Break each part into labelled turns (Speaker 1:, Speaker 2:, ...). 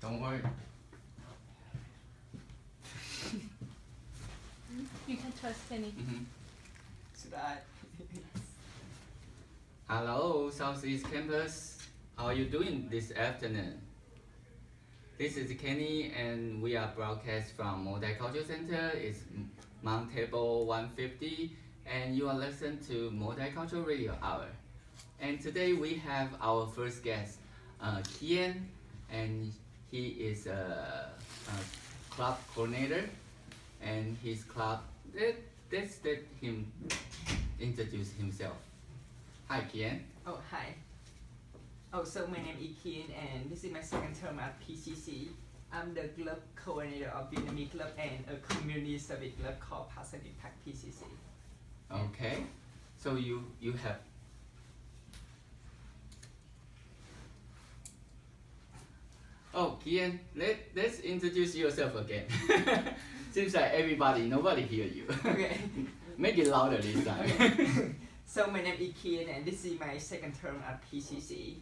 Speaker 1: Don't worry.
Speaker 2: You can trust Kenny.
Speaker 3: Should I?
Speaker 1: Hello, Southeast Campus. How are you doing this afternoon? This is Kenny, and we are broadcast from Multicultural Center. It's Mount Table 150, and you are listening to Multicultural Radio Hour. And today we have our first guest, Kian, and he is a club coordinator, and his club. Let's let him introduce himself. Hi, Kian.
Speaker 3: Oh, hi. Oh, so my name is Kian, and this is my second term at PCC. I'm the club coordinator of Vietnamese club and a community service club called Passion Impact PCC.
Speaker 1: Okay, so you have. Oh, Kian, let's introduce yourself again. Seems like nobody hear you.
Speaker 3: Okay.
Speaker 1: Make it louder this time.
Speaker 3: Okay. So my name is Kian, and this is my second term at PCC.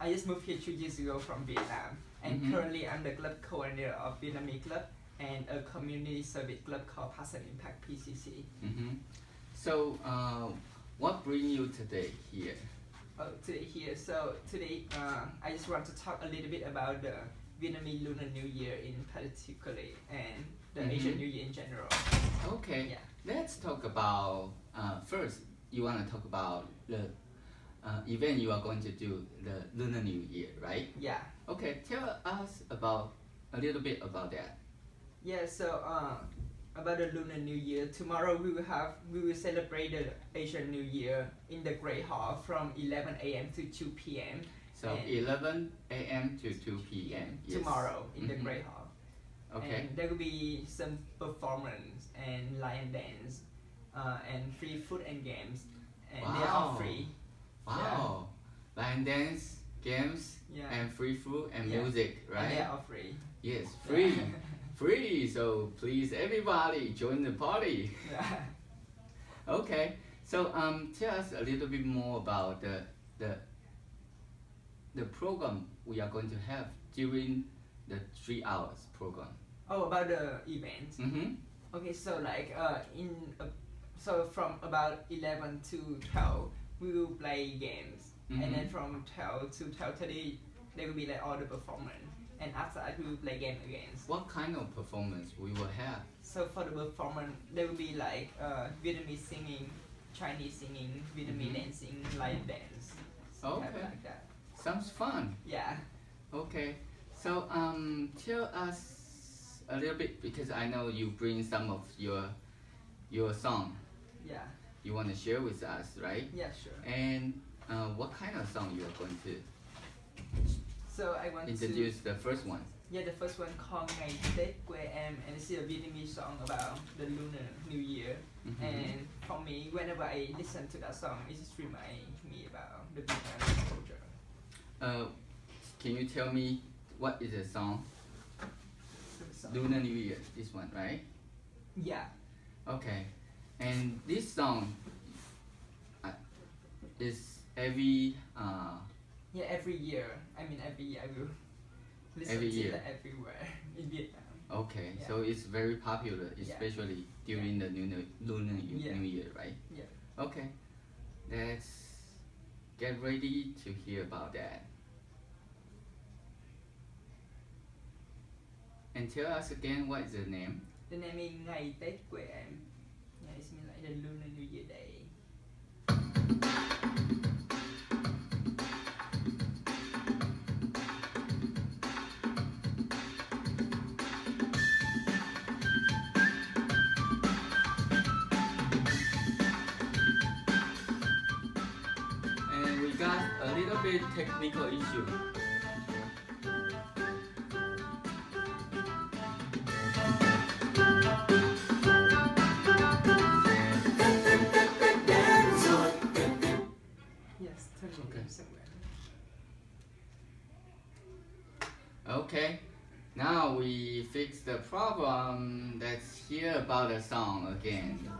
Speaker 3: I just moved here 2 years ago from Vietnam, and currently I'm the club coordinator of Vietnamese club and a community service club called Passion Impact PCC.
Speaker 1: So, what brings you today here?
Speaker 3: Oh, today here. So today, I just want to talk a little bit about the Vietnamese Lunar New Year in particular and the Asian New Year in general.
Speaker 1: Okay.
Speaker 3: Yeah.
Speaker 1: Let's talk about first. You want to talk about the event you are going to do, the Lunar New Year, right?
Speaker 3: Yeah.
Speaker 1: Okay. Tell us a little bit about that.
Speaker 3: Yeah. So about the Lunar New Year, tomorrow we will celebrate the Asian New Year in the Great Hall from 11 a.m. to 2 p.m.
Speaker 1: So 11 a.m. to 2 p.m. Yes.
Speaker 3: Tomorrow in the Great Hall.
Speaker 1: Okay.
Speaker 3: And there will be some performance and lion dance, and free food and games, and they are all free.
Speaker 1: Wow. Yeah. Lion dance, games, and free food and music, right?
Speaker 3: And they are all free.
Speaker 1: Yes, free. Free, so please everybody join the party.
Speaker 3: Yeah.
Speaker 1: Okay, so tell us a little bit more about the program we are going to have during the 3 hours program.
Speaker 3: Oh, about the events. Okay, so like so from about 11 to 12 we will play games, and then from 12 to 12:30 there will be like all the performance. And after that, we will play game again.
Speaker 1: What kind of performance we will have?
Speaker 3: So for the performance, there will be like Vietnamese singing, Chinese singing, Vietnamese dancing, lion dance.
Speaker 1: Okay.
Speaker 3: Like that.
Speaker 1: Sounds fun.
Speaker 3: Yeah.
Speaker 1: Okay. So tell us a little bit, because I know you bring some of your song.
Speaker 3: Yeah.
Speaker 1: You want to share with us, right?
Speaker 3: Yeah, sure.
Speaker 1: And what kind of song you are going to?
Speaker 3: So I want
Speaker 1: introduce the first one.
Speaker 3: Yeah, the first one called Ngày Tết Quê Em, and it's a Vietnamese song about the Lunar New Year. And for me, whenever I listen to that song, it just reminds me about the Vietnamese culture.
Speaker 1: Can you tell me what is the song? Lunar New Year, this one, right?
Speaker 3: Yeah.
Speaker 1: Okay, and this song is every.
Speaker 3: Yeah, every year. I mean, every year I will listen to it everywhere in Vietnam.
Speaker 1: Okay, so it's very popular, especially during the Lunar New Year, right?
Speaker 3: Yeah.
Speaker 1: Okay, let's get ready to hear about that. And tell us again, what is the name?
Speaker 3: The name is Ngày Tết Quê Em. Yeah, it's mean like the Lunar New Year day.
Speaker 1: A little bit technical issue.
Speaker 3: Yes,
Speaker 1: okay.
Speaker 3: Somewhere.
Speaker 1: Okay, now we fix the problem. Let's hear about the song again.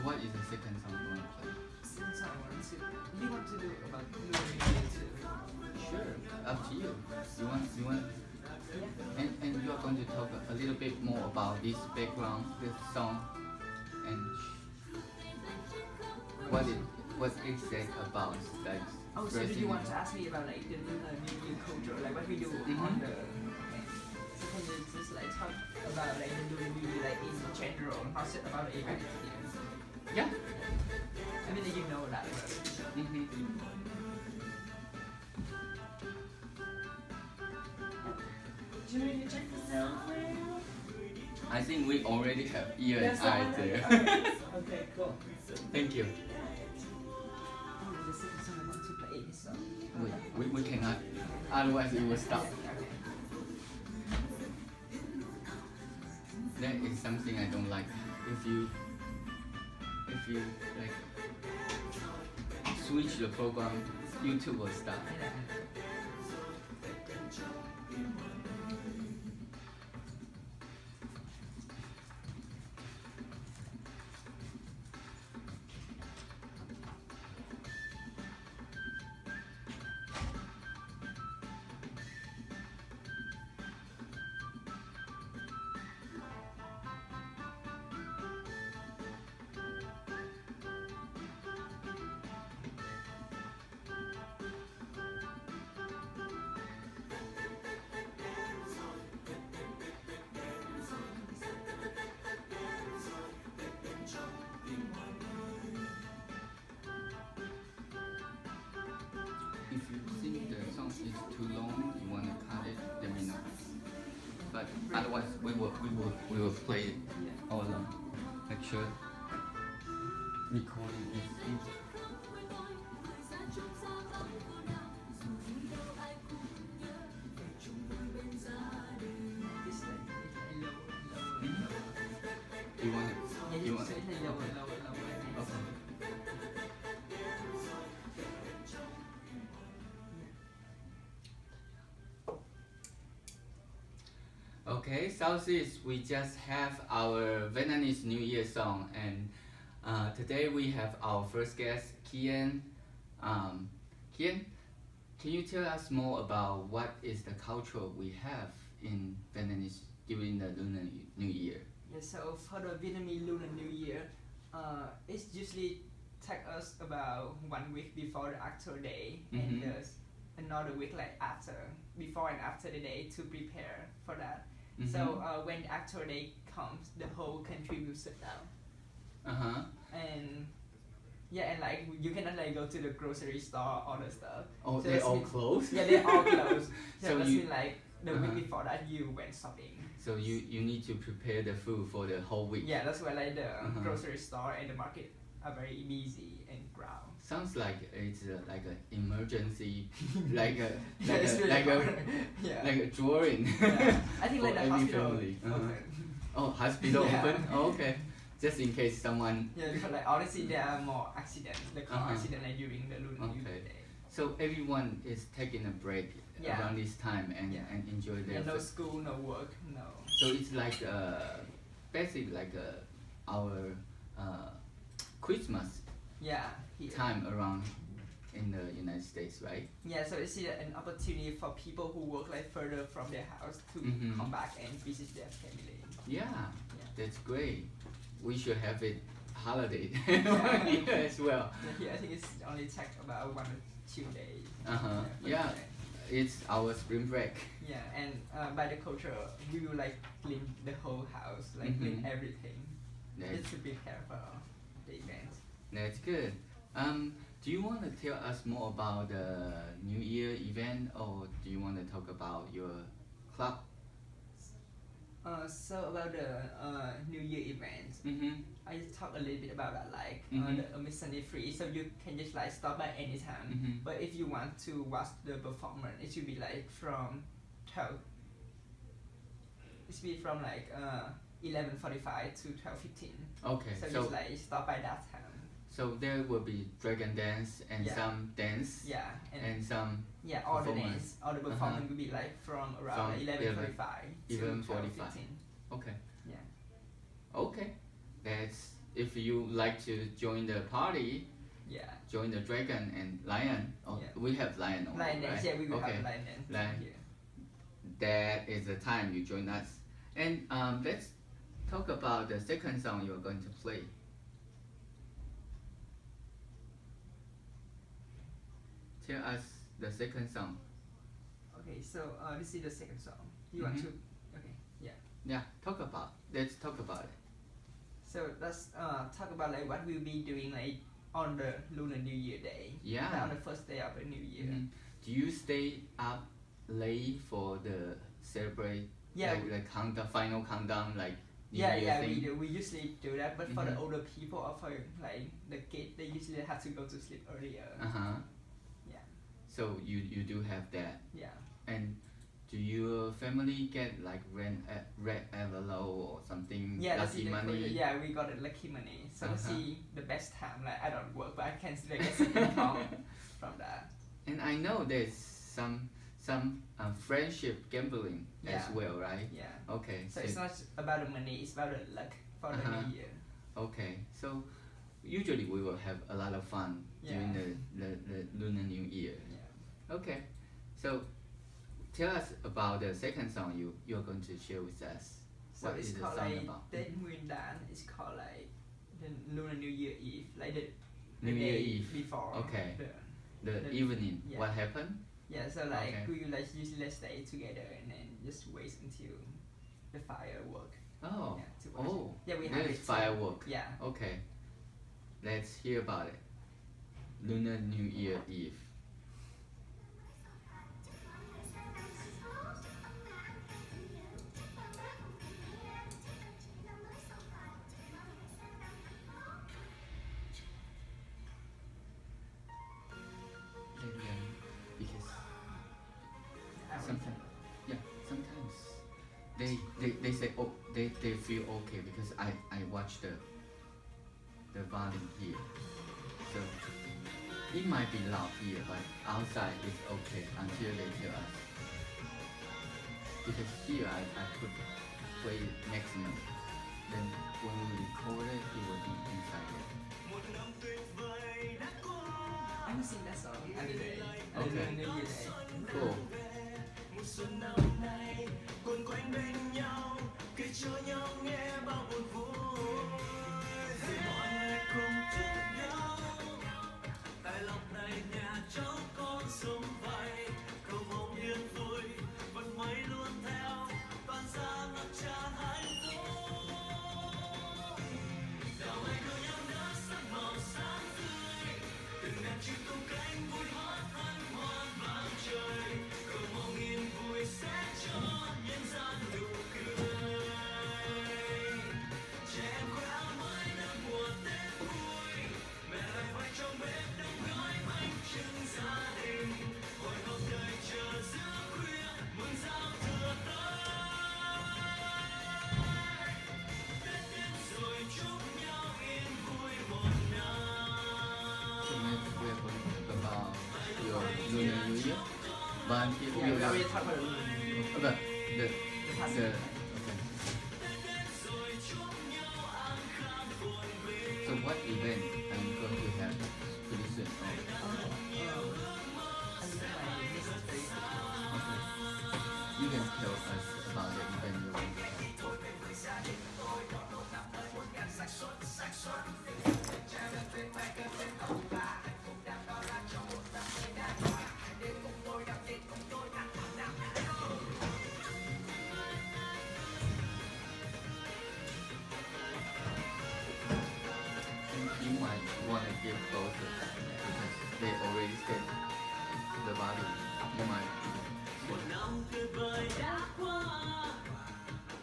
Speaker 1: what is the second song you want to play?
Speaker 3: Since I want to, you want to do about Lunar New Year too?
Speaker 1: Sure, up to you. You want,
Speaker 3: Yeah.
Speaker 1: and you are going to talk a little bit more about this background, this song, and what it's about, like.
Speaker 3: Oh, so did you want to ask me about like the Lunar New Year culture, like what we do on the? Okay. So can you just like talk about like the Lunar New Year, like in general, not just about the event here?
Speaker 1: Yeah.
Speaker 3: I mean, like, you know that.
Speaker 4: Do you need to check the sound for you?
Speaker 1: I think we already have ear and eye there.
Speaker 4: Okay, cool.
Speaker 1: Thank you.
Speaker 3: Oh, the second song I want to play is song.
Speaker 1: We cannot, otherwise it will stop.
Speaker 3: Okay.
Speaker 1: That is something I don't like. If you like switch the program, YouTube will stop. If you think the song is too long, you want to cut it, let me know. But otherwise, we will play it all along. Make sure recording is easy.
Speaker 3: It's like low.
Speaker 1: You want it?
Speaker 3: Yeah,
Speaker 1: You
Speaker 3: you
Speaker 1: want
Speaker 3: say
Speaker 1: it?
Speaker 3: low.
Speaker 1: Okay. Okay, Southeast, we just have our Vietnamese New Year song, and today we have our first guest, Kian. Kian, can you tell us more about what is the culture we have in Vietnamese during the Lunar New Year?
Speaker 3: Yeah, so for the Vietnamese Lunar New Year, it's usually take us about 1 week before the actual day, and there's another week like after, before and after the day to prepare for that. So when the actual day comes, the whole country will shut down. And yeah, and like you cannot like go to the grocery store or the stuff.
Speaker 1: Oh,
Speaker 3: So
Speaker 1: they
Speaker 3: that's
Speaker 1: all
Speaker 3: mean-
Speaker 1: closed?
Speaker 3: Yeah, they all closed. So
Speaker 1: So
Speaker 3: that's
Speaker 1: you-
Speaker 3: mean like the week before that you went shopping.
Speaker 1: So you need to prepare the food for the whole week.
Speaker 3: Yeah, that's why like the grocery store and the market are very busy and crowded.
Speaker 1: Sounds like it's like an emergency, like a
Speaker 3: Yeah, it's really hard. Yeah.
Speaker 1: like a drawing.
Speaker 3: Yeah. I think
Speaker 1: for
Speaker 3: like the
Speaker 1: every
Speaker 3: hospital
Speaker 1: family.
Speaker 3: open.
Speaker 1: Oh, hospital
Speaker 3: Yeah.
Speaker 1: open. Oh, okay, just in case someone.
Speaker 3: Yeah, because like honestly there are more accidents, the car
Speaker 1: Uh-huh.
Speaker 3: accident like during the Lunar New Year
Speaker 1: Okay.
Speaker 3: day.
Speaker 1: So everyone is taking a break
Speaker 3: Yeah.
Speaker 1: around this time and,
Speaker 3: Yeah.
Speaker 1: and enjoy their.
Speaker 3: Yeah, no
Speaker 1: food.
Speaker 3: school, no work, no.
Speaker 1: So it's like basically like our Christmas
Speaker 3: Yeah, here.
Speaker 1: time around in the United States, right?
Speaker 3: Yeah, so it's an opportunity for people who work like further from their house to come back and visit their family.
Speaker 1: Yeah,
Speaker 3: Yeah.
Speaker 1: that's great. We should have it holiday
Speaker 3: Yeah.
Speaker 1: here as well.
Speaker 3: Yeah, here I think it's only take about 1 or 2 days.
Speaker 1: Yeah, it's our spring break.
Speaker 3: Yeah, and by the culture, we will like clean the whole house, like clean everything,
Speaker 1: That's,
Speaker 3: just to prepare for the event.
Speaker 1: that's good. Do you want to tell us more about the New Year event, or do you want to talk about your club?
Speaker 3: So about the New Year event, I just talk a little bit about that, like the admission is free, so you can just like stop by anytime. But if you want to watch the performance, it should be like from 12. It should be from like 11:45 to 12:15.
Speaker 1: Okay,
Speaker 3: So,
Speaker 1: so
Speaker 3: just like stop by that time.
Speaker 1: so there will be dragon dance and
Speaker 3: Yeah.
Speaker 1: some dance
Speaker 3: Yeah,
Speaker 1: and some
Speaker 3: yeah, all the
Speaker 1: performance.
Speaker 3: dance, all the performance will be like from around
Speaker 1: From
Speaker 3: 11:45 to
Speaker 1: 11:45.
Speaker 3: 12:15.
Speaker 1: Okay.
Speaker 3: Yeah.
Speaker 1: Okay, that's if you like to join the party,
Speaker 3: Yeah.
Speaker 1: join the dragon and lion. Oh,
Speaker 3: Yeah.
Speaker 1: we have lion only,
Speaker 3: Lion dance.
Speaker 1: right?
Speaker 3: Yeah, we will
Speaker 1: Okay.
Speaker 3: have lion dance.
Speaker 1: Lion.
Speaker 3: Yeah.
Speaker 1: That is the time you join us. And let's talk about the second song you're going to play. Tell us the second song.
Speaker 3: Okay, so this is the second song. You want to? Okay, yeah.
Speaker 1: Yeah, let's talk about it.
Speaker 3: So let's talk about like what we'll be doing like on the Lunar New Year day.
Speaker 1: Yeah.
Speaker 3: Like, on the first day of the New Year.
Speaker 1: Do you stay up late for the celebrate?
Speaker 3: Yeah.
Speaker 1: Like the final countdown, like New
Speaker 3: Yeah,
Speaker 1: Year
Speaker 3: yeah,
Speaker 1: thing?
Speaker 3: we do. We usually do that, but for the older people or for like the kids, they usually have to go to sleep earlier. Yeah.
Speaker 1: So you do have that.
Speaker 3: Yeah.
Speaker 1: And do your family get like red envelope or something?
Speaker 3: Yeah,
Speaker 1: lucky money?
Speaker 3: Yeah, we got a lucky money. So to see the best time, like I don't work, but I can still get some income from that.
Speaker 1: And I know there's some friendship gambling as well, right?
Speaker 3: Yeah.
Speaker 1: Okay.
Speaker 3: So it's not about the money; it's about the luck for the New Year.
Speaker 1: Okay. So usually we will have a lot of fun during the Lunar New Year.
Speaker 3: Yeah.
Speaker 1: Okay. So tell us about the second song you're going to share with us.
Speaker 3: So
Speaker 1: What
Speaker 3: it's
Speaker 1: is the
Speaker 3: called
Speaker 1: song
Speaker 3: like
Speaker 1: about?
Speaker 3: Tết Nguyên Đán. It's called like the Lunar New Year Eve, like the
Speaker 1: New
Speaker 3: day
Speaker 1: Year Eve.
Speaker 3: before.
Speaker 1: Okay.
Speaker 3: The
Speaker 1: The evening.
Speaker 3: yeah.
Speaker 1: What happened?
Speaker 3: Yeah, so like
Speaker 1: Okay.
Speaker 3: we like usually stay together and then just wait until the firework.
Speaker 1: Oh.
Speaker 3: Yeah, to watch
Speaker 1: Oh.
Speaker 3: it. Yeah, we have
Speaker 1: There's
Speaker 3: it.
Speaker 1: firework.
Speaker 3: Yeah.
Speaker 1: Okay. Let's hear about it. Lunar New Year Eve. Because sometimes, sometimes they say, oh, they feel okay because I watch the volume here, so it might be loud here, but outside it's okay until they tell us. Because here I put play maximum, then when we record it, it will be inside it.
Speaker 3: I haven't seen that song other day.
Speaker 1: Okay.
Speaker 3: New Year Day.
Speaker 1: Cool. Lunar New Year, but if
Speaker 3: Yeah,
Speaker 1: you
Speaker 3: we
Speaker 1: have
Speaker 3: already talked about
Speaker 1: okay,
Speaker 3: past.
Speaker 1: okay. So what event are you going to have pretty soon? Okay. You can tell us about the event you're going to have. You might want to give closer because they already said the body. You might.
Speaker 5: Một năm tuyệt vời đã qua,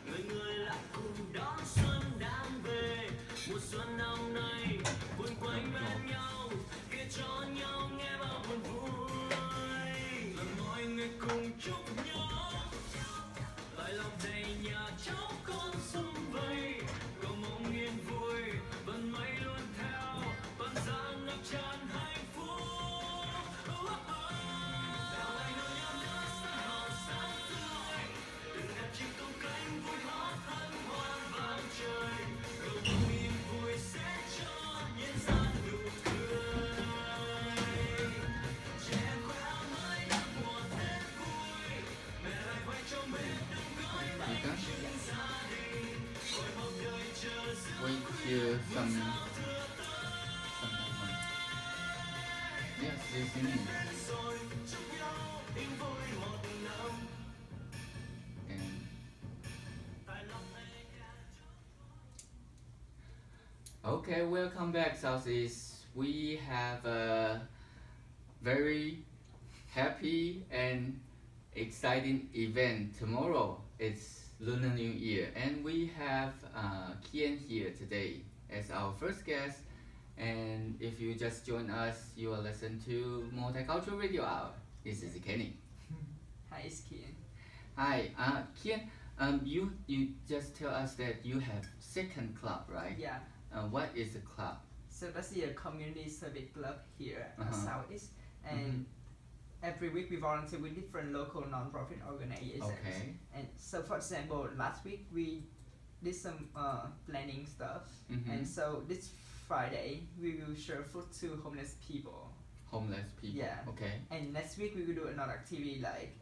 Speaker 5: người người lại cùng đón xuân đang về. Mùa xuân năm nay quấn quanh bên nhau, kể cho nhau nghe bao buồn vui. Và mọi người cùng chúc nhau, lại lòng đầy nhà cháu con sum vầy. Cầu mong yên vui, vận may luôn theo, vạn dặm ngập tràn hạnh phúc. Chim tung cánh vui hót hân hoan vang trời, cầu mong niềm vui sẽ
Speaker 1: you singing? And okay, welcome back, Southeast. We have a very happy and exciting event tomorrow. It's Lunar New Year, and we have Kian here today as our first guest. And if you just join us, you will listen to Multicultural Radio Hour. This is Kenny.
Speaker 3: Hi, it's Kian.
Speaker 1: Hi, Kian. You just tell us that you have second club, right?
Speaker 3: Yeah.
Speaker 1: What is the club?
Speaker 3: So that's the community service club here at Southeast, and
Speaker 1: Mhm.
Speaker 3: every week we volunteer with different local non-profit organizations.
Speaker 1: Okay.
Speaker 3: And so, for example, last week we did some planning stuff,
Speaker 1: Mhm.
Speaker 3: and so this Friday we will share food to homeless people.
Speaker 1: Homeless people.
Speaker 3: Yeah.
Speaker 1: Okay.
Speaker 3: And next week we will do another activity like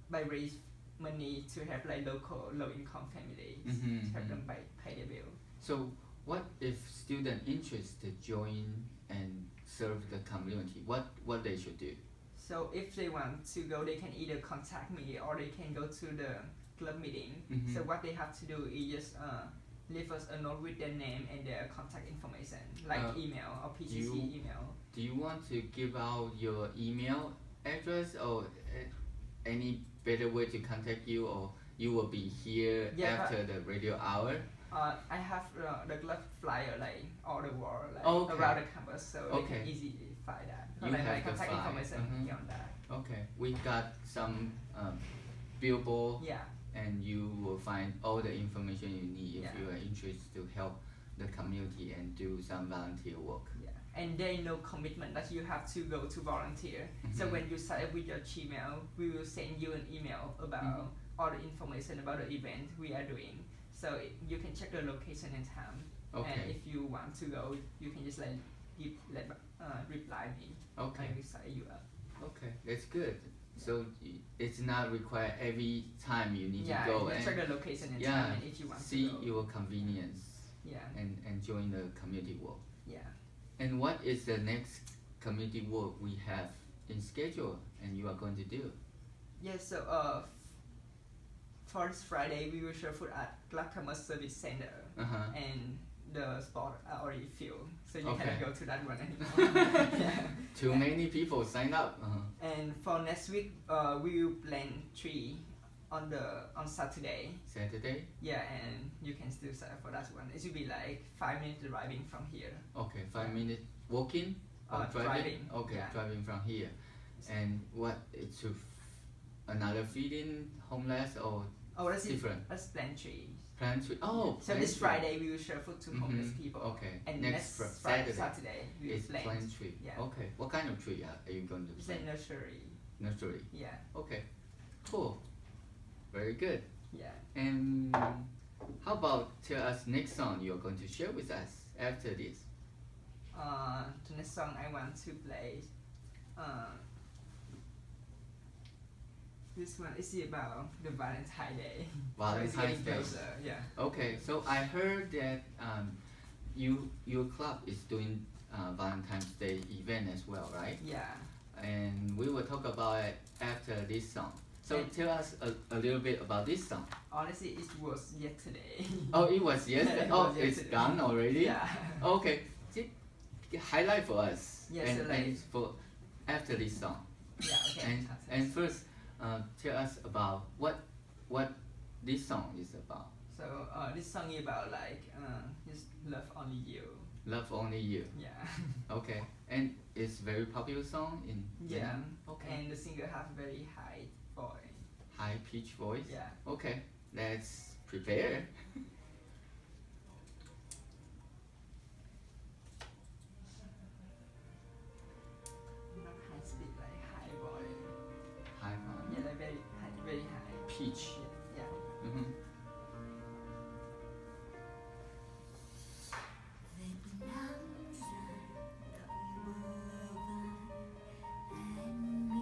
Speaker 3: by raise money to help like local low-income families,
Speaker 1: Mhm,
Speaker 3: to help
Speaker 1: mhm.
Speaker 3: them by pay their bill.
Speaker 1: So, what if student interested join and serve the community? What they should do?
Speaker 3: So if they want to go, they can either contact me or they can go to the club meeting.
Speaker 1: Mhm.
Speaker 3: So what they have to do is just leave us a note with their name and their contact information, like email or PCC email.
Speaker 1: Do you want to give out your email address or any better way to contact you, or you will be here
Speaker 3: Yeah,
Speaker 1: after the radio hour?
Speaker 3: I have the club flyer like all the world, like
Speaker 1: Okay.
Speaker 3: around the campus, so they
Speaker 1: Okay.
Speaker 3: can easily find that.
Speaker 1: You
Speaker 3: Like my
Speaker 1: have the
Speaker 3: contact
Speaker 1: flyer.
Speaker 3: information
Speaker 1: Mhm.
Speaker 3: here on that.
Speaker 1: Okay, we got some billboard,
Speaker 3: Yeah.
Speaker 1: and you will find all the information you need if
Speaker 3: Yeah.
Speaker 1: you are interested to help the community and do some volunteer work.
Speaker 3: Yeah, and there is no commitment that you have to go to volunteer. So
Speaker 1: Mhm.
Speaker 3: when you sign up with your Gmail, we will send you an email about all the information about the event we are doing. So you can check the location and time.
Speaker 1: Okay.
Speaker 3: And if you want to go, you can just reply me.
Speaker 1: Okay.
Speaker 3: And we sign you up.
Speaker 1: Okay, that's good. So it's not required every time you need
Speaker 3: Yeah,
Speaker 1: to go
Speaker 3: you
Speaker 1: and
Speaker 3: check the location and
Speaker 1: yeah,
Speaker 3: time, and if you want
Speaker 1: see
Speaker 3: to go.
Speaker 1: your convenience
Speaker 3: Yeah,
Speaker 1: and join the community work.
Speaker 3: yeah.
Speaker 1: And what is the next community work we have in schedule and you are going to do?
Speaker 3: Yeah, so for this Friday, we will share food at Clackamas Service Center.
Speaker 1: Uh-huh.
Speaker 3: And the spot are already filled, so you
Speaker 1: Okay.
Speaker 3: cannot go to that one anymore. Yeah.
Speaker 1: Too many people sign up. Uh-huh.
Speaker 3: And for next week, we will plant tree on Saturday.
Speaker 1: Saturday?
Speaker 3: Yeah, and you can still sign up for that one. It should be like 5 minutes driving from here.
Speaker 1: Okay, 5 minutes walking or
Speaker 3: Driving,
Speaker 1: Okay,
Speaker 3: yeah.
Speaker 1: driving from here. And what it's to another feeding homeless or
Speaker 3: Oh, that's
Speaker 1: different?
Speaker 3: That's plant tree.
Speaker 1: Plant tree. Oh,
Speaker 3: So
Speaker 1: plant
Speaker 3: this
Speaker 1: tree.
Speaker 3: Friday we will share food to homeless
Speaker 1: Mhm.
Speaker 3: people.
Speaker 1: Okay.
Speaker 3: And
Speaker 1: Next
Speaker 3: next Saturday we will
Speaker 1: It's plant tree.
Speaker 3: Yeah.
Speaker 1: Okay. What kind of tree are you going to
Speaker 3: It's a
Speaker 1: plant?
Speaker 3: nursery.
Speaker 1: Nursery.
Speaker 3: Yeah,
Speaker 1: Okay. Cool. Very good.
Speaker 3: yeah.
Speaker 1: And how about tell us next song you're going to share with us after this?
Speaker 3: The next song I want to play. This one is about the Valentine's Day. So it's
Speaker 1: Valentine's
Speaker 3: getting
Speaker 1: Day.
Speaker 3: closer, yeah.
Speaker 1: Okay, so I heard that your club is doing Valentine's Day event as well, right?
Speaker 3: Yeah.
Speaker 1: And we will talk about it after this song. So
Speaker 3: And-
Speaker 1: tell us a little bit about this song.
Speaker 3: Honestly, it was yesterday.
Speaker 1: Oh, it was yesterday.
Speaker 3: It
Speaker 1: Oh,
Speaker 3: was
Speaker 1: it's
Speaker 3: yesterday.
Speaker 1: done already.
Speaker 3: Yeah.
Speaker 1: Okay, highlight for us.
Speaker 3: Yeah,
Speaker 1: and,
Speaker 3: so like-
Speaker 1: and for after this song.
Speaker 3: Yeah. Okay.
Speaker 1: And first, tell us about what this song is about.
Speaker 3: So this song is about like just love only you.
Speaker 1: Love Only You.
Speaker 3: Yeah.
Speaker 1: Okay, and it's very popular song in
Speaker 3: Yeah.
Speaker 1: Vietnam? Okay.
Speaker 3: And the singer have very high voice.
Speaker 1: High pitch voice.
Speaker 3: Yeah.
Speaker 1: Okay, let's prepare.
Speaker 3: Not high speed, like high voice.
Speaker 1: High volume.
Speaker 3: Yeah, like very high.
Speaker 1: Pitch.
Speaker 3: Yeah.
Speaker 1: Mm-hmm.
Speaker 5: Việt Nam dài đậm bờ vai em đi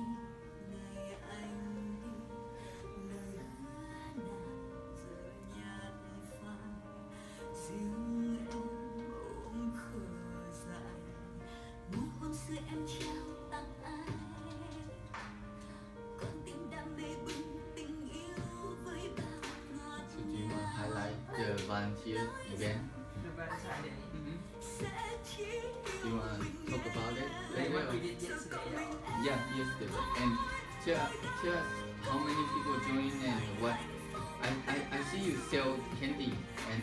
Speaker 5: nơi anh đi lời hứa nào giờ nhạt phai riêng em ôm khờ dại nụ hôn xưa em trao
Speaker 1: year's event?
Speaker 3: The Valentine Day.
Speaker 1: You want to talk about it?
Speaker 3: Like what
Speaker 1: later?
Speaker 3: we did yesterday.
Speaker 1: Yeah, yesterday. And tell us how many people joined and what. I see you sell candy and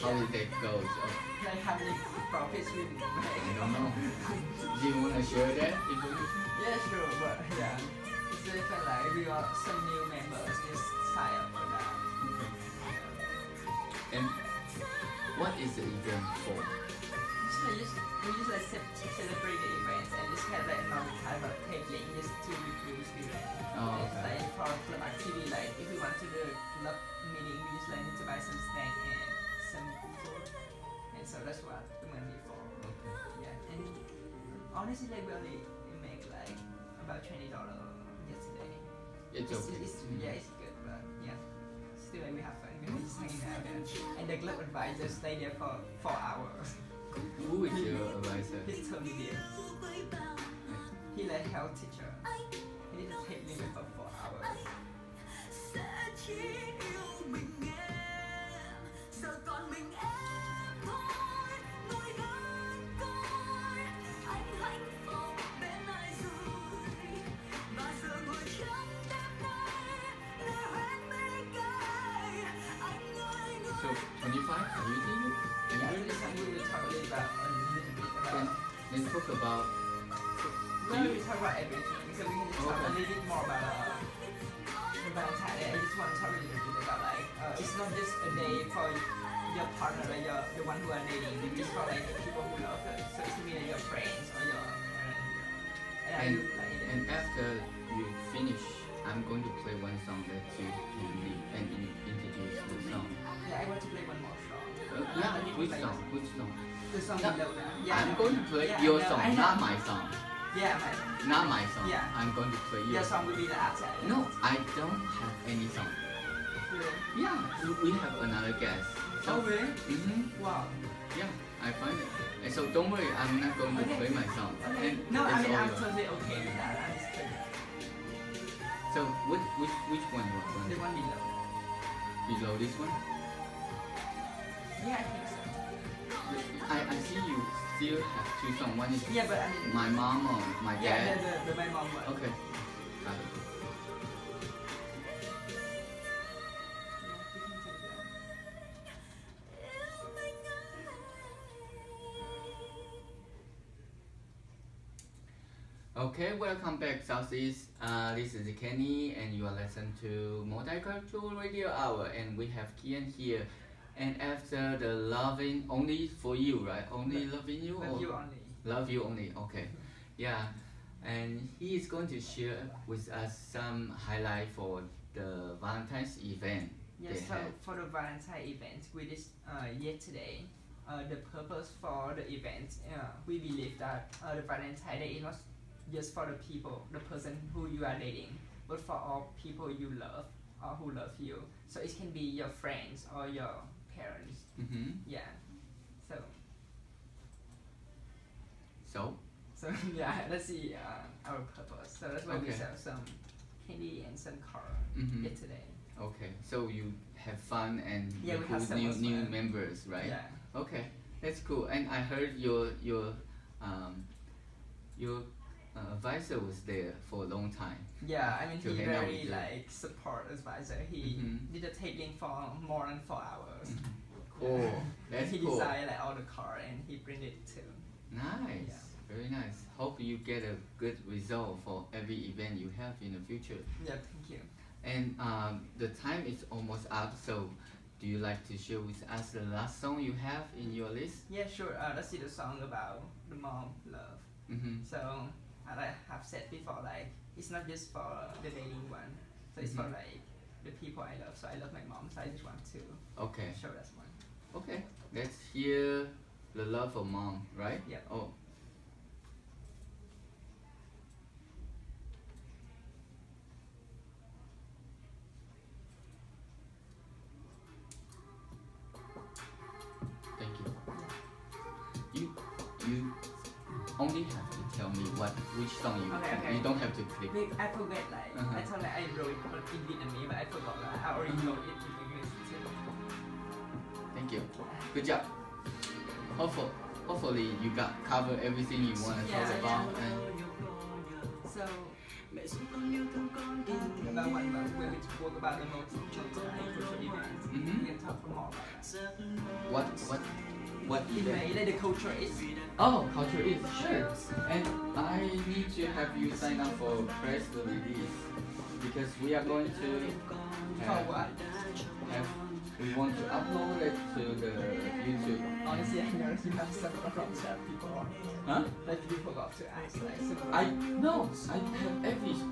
Speaker 1: how did that go? So,
Speaker 3: Like how many profits we make.
Speaker 1: I don't know. Do you want to share that information?
Speaker 3: Yeah, sure, but yeah. It's different, like we got some new members just sign up for that.
Speaker 1: Okay. And what is the event for?
Speaker 3: We just like celebrate the events and just have like another type of tabling just to recruit students.
Speaker 1: Oh,
Speaker 3: It's
Speaker 1: okay.
Speaker 3: like for club activity, like if we want to do a club meeting, we just like need to buy some snack and some food. And so that's what the money for.
Speaker 1: Okay.
Speaker 3: Yeah, and honestly, like we only make like about $20 yesterday.
Speaker 1: It's okay.
Speaker 3: Yeah, it's good, but yeah, still like we have fun. We're just hanging out there. And the club advisor stay there for 4 hours.
Speaker 1: Who is your advisor?
Speaker 3: He's Tony there. He like health teacher. He did a tape limit for 4 hours.
Speaker 1: So 25? Are you doing it?
Speaker 3: Yeah, so this time we will talk a little bit about.
Speaker 1: Then talk about.
Speaker 3: Well, we talk about everything, so we can just talk a little bit more about the Valentine Day. I just want to talk a little bit about like it's not just a day for your partner or the one who are dating. It's for like the people who love it. So it can be like your friends or your parents. And I
Speaker 1: And,
Speaker 3: do like it.
Speaker 1: and after you finish, I'm going to play one song that you can lead and introduce the song.
Speaker 3: Yeah, I want to play one more song.
Speaker 1: Yeah, which song? Which song?
Speaker 3: The song
Speaker 1: No,
Speaker 3: below that. Yeah,
Speaker 1: I'm going to play
Speaker 3: yeah,
Speaker 1: your
Speaker 3: I know,
Speaker 1: song,
Speaker 3: I know.
Speaker 1: not my song.
Speaker 3: Yeah, my
Speaker 1: Not my song.
Speaker 3: Yeah.
Speaker 1: I'm going to play your
Speaker 3: your song will be the after.
Speaker 1: No, I don't have any song.
Speaker 3: Really?
Speaker 1: Yeah, we have another guest.
Speaker 3: Oh really?
Speaker 1: Wow.
Speaker 3: Wow.
Speaker 1: Yeah, I find it. And so don't worry, I'm not going to
Speaker 3: Okay.
Speaker 1: play my song.
Speaker 3: Okay.
Speaker 1: And
Speaker 3: No, I
Speaker 1: it's
Speaker 3: mean
Speaker 1: all
Speaker 3: I'm
Speaker 1: yours.
Speaker 3: totally okay with that. I'm just kidding.
Speaker 1: So which one you want?
Speaker 3: The one below.
Speaker 1: Below this one?
Speaker 3: Yeah, I think so.
Speaker 1: I see you still have two songs. One is
Speaker 3: Yeah, but I mean.
Speaker 1: my mom or my
Speaker 3: Yeah,
Speaker 1: dad.
Speaker 3: the my mom one.
Speaker 1: Okay. Got it. Okay, welcome back Southeast. This is Kenny and you are listening to Multicultural Radio Hour and we have Kian here. And after the loving only for you, right? Only loving you
Speaker 3: Love
Speaker 1: or
Speaker 3: you only.
Speaker 1: love you only, okay. Yeah. And he is going to share with us some highlight for the Valentine's event
Speaker 3: Yes,
Speaker 1: they
Speaker 3: so
Speaker 1: had.
Speaker 3: for the Valentine event, we did yesterday. The purpose for the event, we believe that the Valentine Day is not just for the people, the person who you are dating, but for all people you love or who love you. So it can be your friends or your parents.
Speaker 1: Mm-hmm.
Speaker 3: Yeah. So
Speaker 1: So,
Speaker 3: yeah, let's see our purpose. So that's why we
Speaker 1: Okay.
Speaker 3: sell some candy and some car
Speaker 1: Mhm.
Speaker 3: yesterday.
Speaker 1: okay. So you have fun and
Speaker 3: Yeah, we have
Speaker 1: recruit
Speaker 3: so
Speaker 1: new
Speaker 3: much
Speaker 1: new
Speaker 3: fun.
Speaker 1: members, right?
Speaker 3: Yeah.
Speaker 1: Okay, that's cool. And I heard your advisor was there for a long time.
Speaker 3: Yeah, I mean
Speaker 1: To
Speaker 3: he
Speaker 1: hang out
Speaker 3: very
Speaker 1: with you.
Speaker 3: like support advisor. He
Speaker 1: Mhm.
Speaker 3: did the taping for more than 4 hours.
Speaker 1: Oh, that's
Speaker 3: he
Speaker 1: cool.
Speaker 3: designed like all the car and he printed it too.
Speaker 1: Nice,
Speaker 3: Yeah.
Speaker 1: very nice. Hope you get a good result for every event you have in the future.
Speaker 3: Yeah, thank you.
Speaker 1: And the time is almost up, so do you like to share with us the last song you have in your list?
Speaker 3: Yeah, sure. Let's see the song about the mom love.
Speaker 1: Mm-hmm.
Speaker 3: So as I have said before, like it's not just for the dating one. So it's for
Speaker 1: Mhm.
Speaker 3: like the people I love. So I love my mom. So I just want to
Speaker 1: Okay.
Speaker 3: show that one.
Speaker 1: Okay. Let's hear the love for mom, right?
Speaker 3: Yeah.
Speaker 1: Oh. Thank you. You only have to tell me which song you
Speaker 3: Okay, okay.
Speaker 1: you don't have to click.
Speaker 3: Wait, I forget like
Speaker 1: Uh-huh.
Speaker 3: I thought like I wrote it in Vietnamese, but I forgot that I already wrote it in English too.
Speaker 1: Thank Thank you. Good job. Hopefully you got cover everything you want to talk about. And
Speaker 3: So, in about 1 month, we're going to talk about the multicultural events. We can talk more about that.
Speaker 1: what
Speaker 3: In
Speaker 1: event?
Speaker 3: May, like the culture is.
Speaker 1: Oh, culture is sure. And I need to have you sign up for press release because we are going to
Speaker 3: Oh, what?
Speaker 1: we want to upload it to the YouTube.
Speaker 3: Honestly, I know you have some problems that people on.
Speaker 1: Huh?
Speaker 3: Like you forgot to ask, like,
Speaker 1: I have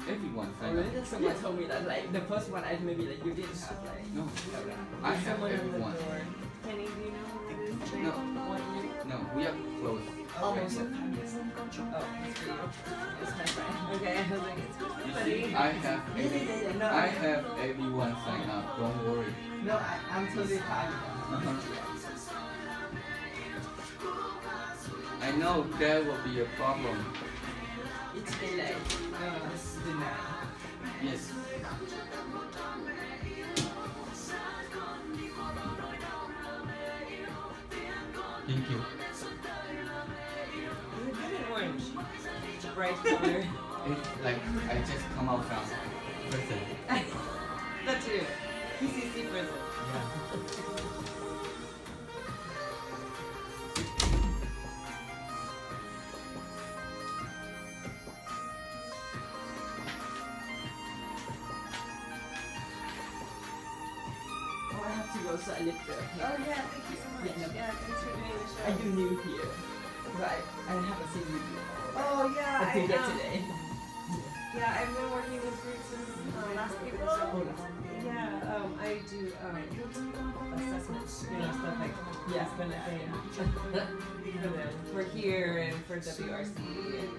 Speaker 1: everyone sign up.
Speaker 3: Already someone told me that like the first one I maybe like you didn't have like.
Speaker 1: No, I have
Speaker 2: Someone on the
Speaker 1: everyone.
Speaker 2: door. Kenny, do you know who it is? They
Speaker 1: No.
Speaker 2: want you.
Speaker 1: No, we are close.
Speaker 3: Almost. Oh, it's my friend.
Speaker 2: Okay, I was like, it's
Speaker 1: You
Speaker 2: somebody.
Speaker 1: see, I have
Speaker 3: No,
Speaker 1: I have everyone sign up. Don't worry.
Speaker 3: No, I'm totally fine.
Speaker 1: I know there will be a problem.
Speaker 3: It's delayed. Denied.
Speaker 1: Yes. Thank you.
Speaker 2: Is it good in orange? Bright color.
Speaker 1: It's like I just come out from prison.
Speaker 2: That's you. PCC prison.
Speaker 1: Yeah.
Speaker 3: Oh, I have to go, so I live there.
Speaker 2: Oh yeah, thank you so much.
Speaker 3: Yeah, no.
Speaker 2: Yeah, thanks for doing the show.
Speaker 3: I do new here. Right. I haven't seen you before.
Speaker 2: Oh yeah,
Speaker 3: Until yesterday.
Speaker 2: Yeah, I've been working with groups since last April. Yeah, I do assessments, you know, stuff like for here and for WRC and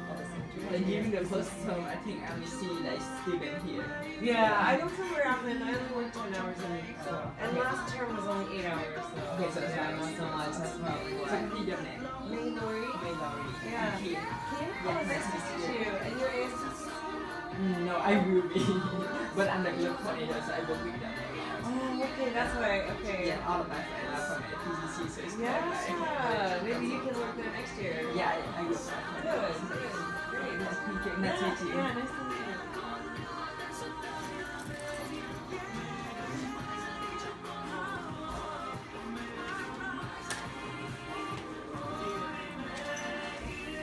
Speaker 2: all this stuff.
Speaker 3: Like during the first term, I think I only see like student here.
Speaker 2: Yeah, I don't come very often. I only work 10 hours a week. So, and last term was only 8 hours. So,
Speaker 3: Okay, so that's
Speaker 2: yeah,
Speaker 3: why
Speaker 2: not so much. That's probably
Speaker 3: So
Speaker 2: why.
Speaker 3: repeat your name.
Speaker 2: May Lori.
Speaker 3: May Laurie.
Speaker 2: Yeah.
Speaker 3: Kim.
Speaker 2: Kim? Oh, nice to meet you. And your ASCC?
Speaker 3: No, I will be. But I'm like local coordinator, so I work with them.
Speaker 2: Oh, okay, that's why. Okay.
Speaker 3: Yeah, all of my friends are from the PCC, so it's
Speaker 2: Yeah,
Speaker 3: like,
Speaker 2: maybe you can work there next year.
Speaker 3: yeah, I will.
Speaker 2: Good, good, great.
Speaker 3: Nice to meet you.
Speaker 2: Yeah, nice to meet you.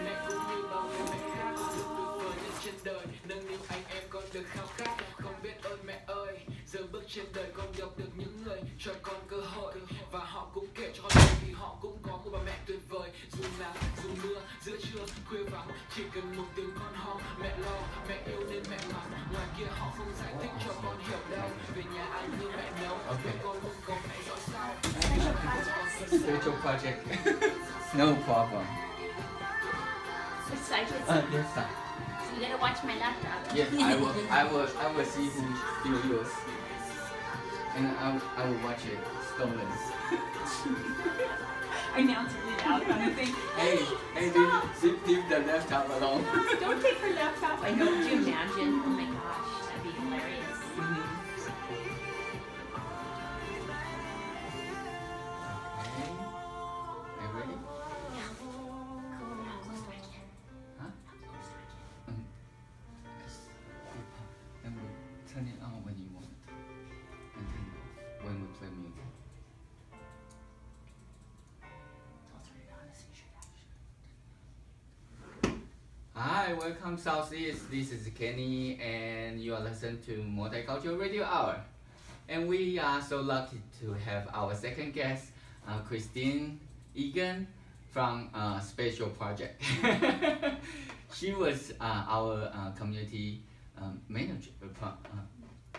Speaker 5: Mẹ cũng như bao người mẹ khác được tuyệt vời nhất trên đời nâng niu anh em con được khao khát không biết ơn mẹ ơi giờ bước trên đời con gặp được những người cho con cơ hội và họ cũng kể cho con nghe vì họ cũng có một bà mẹ tuyệt vời dù nắng dù mưa giữa trưa khuya vắng chỉ cần một tiếng con ho mẹ lo mẹ yêu nên mẹ mắng ngoài kia họ không giải thích cho con hiểu đâu về nhà ăn như mẹ nấu
Speaker 1: Okay.
Speaker 5: con luôn có mẹ rõ sao
Speaker 1: Spiritual project. No problem.
Speaker 6: Which side is it?
Speaker 1: Yes, sir.
Speaker 6: So you gotta watch my laptop.
Speaker 1: Yes, I will see who steal yours, and I will watch it stolen.
Speaker 6: I now took it out on the thing.
Speaker 1: Hey, leave the laptop alone.
Speaker 6: Don't take her laptop. I know. Could you imagine? Oh my gosh, that'd be hilarious.
Speaker 1: Okay. Are you ready? Huh? Yes. And we turn it on when you want, and turn it off when we play music. Hi, welcome Southeast. This is Kenny, and you are listening to Multicultural Radio Hour. And we are so lucky to have our second guest, Christine Egan from Special Project. She was our community manager,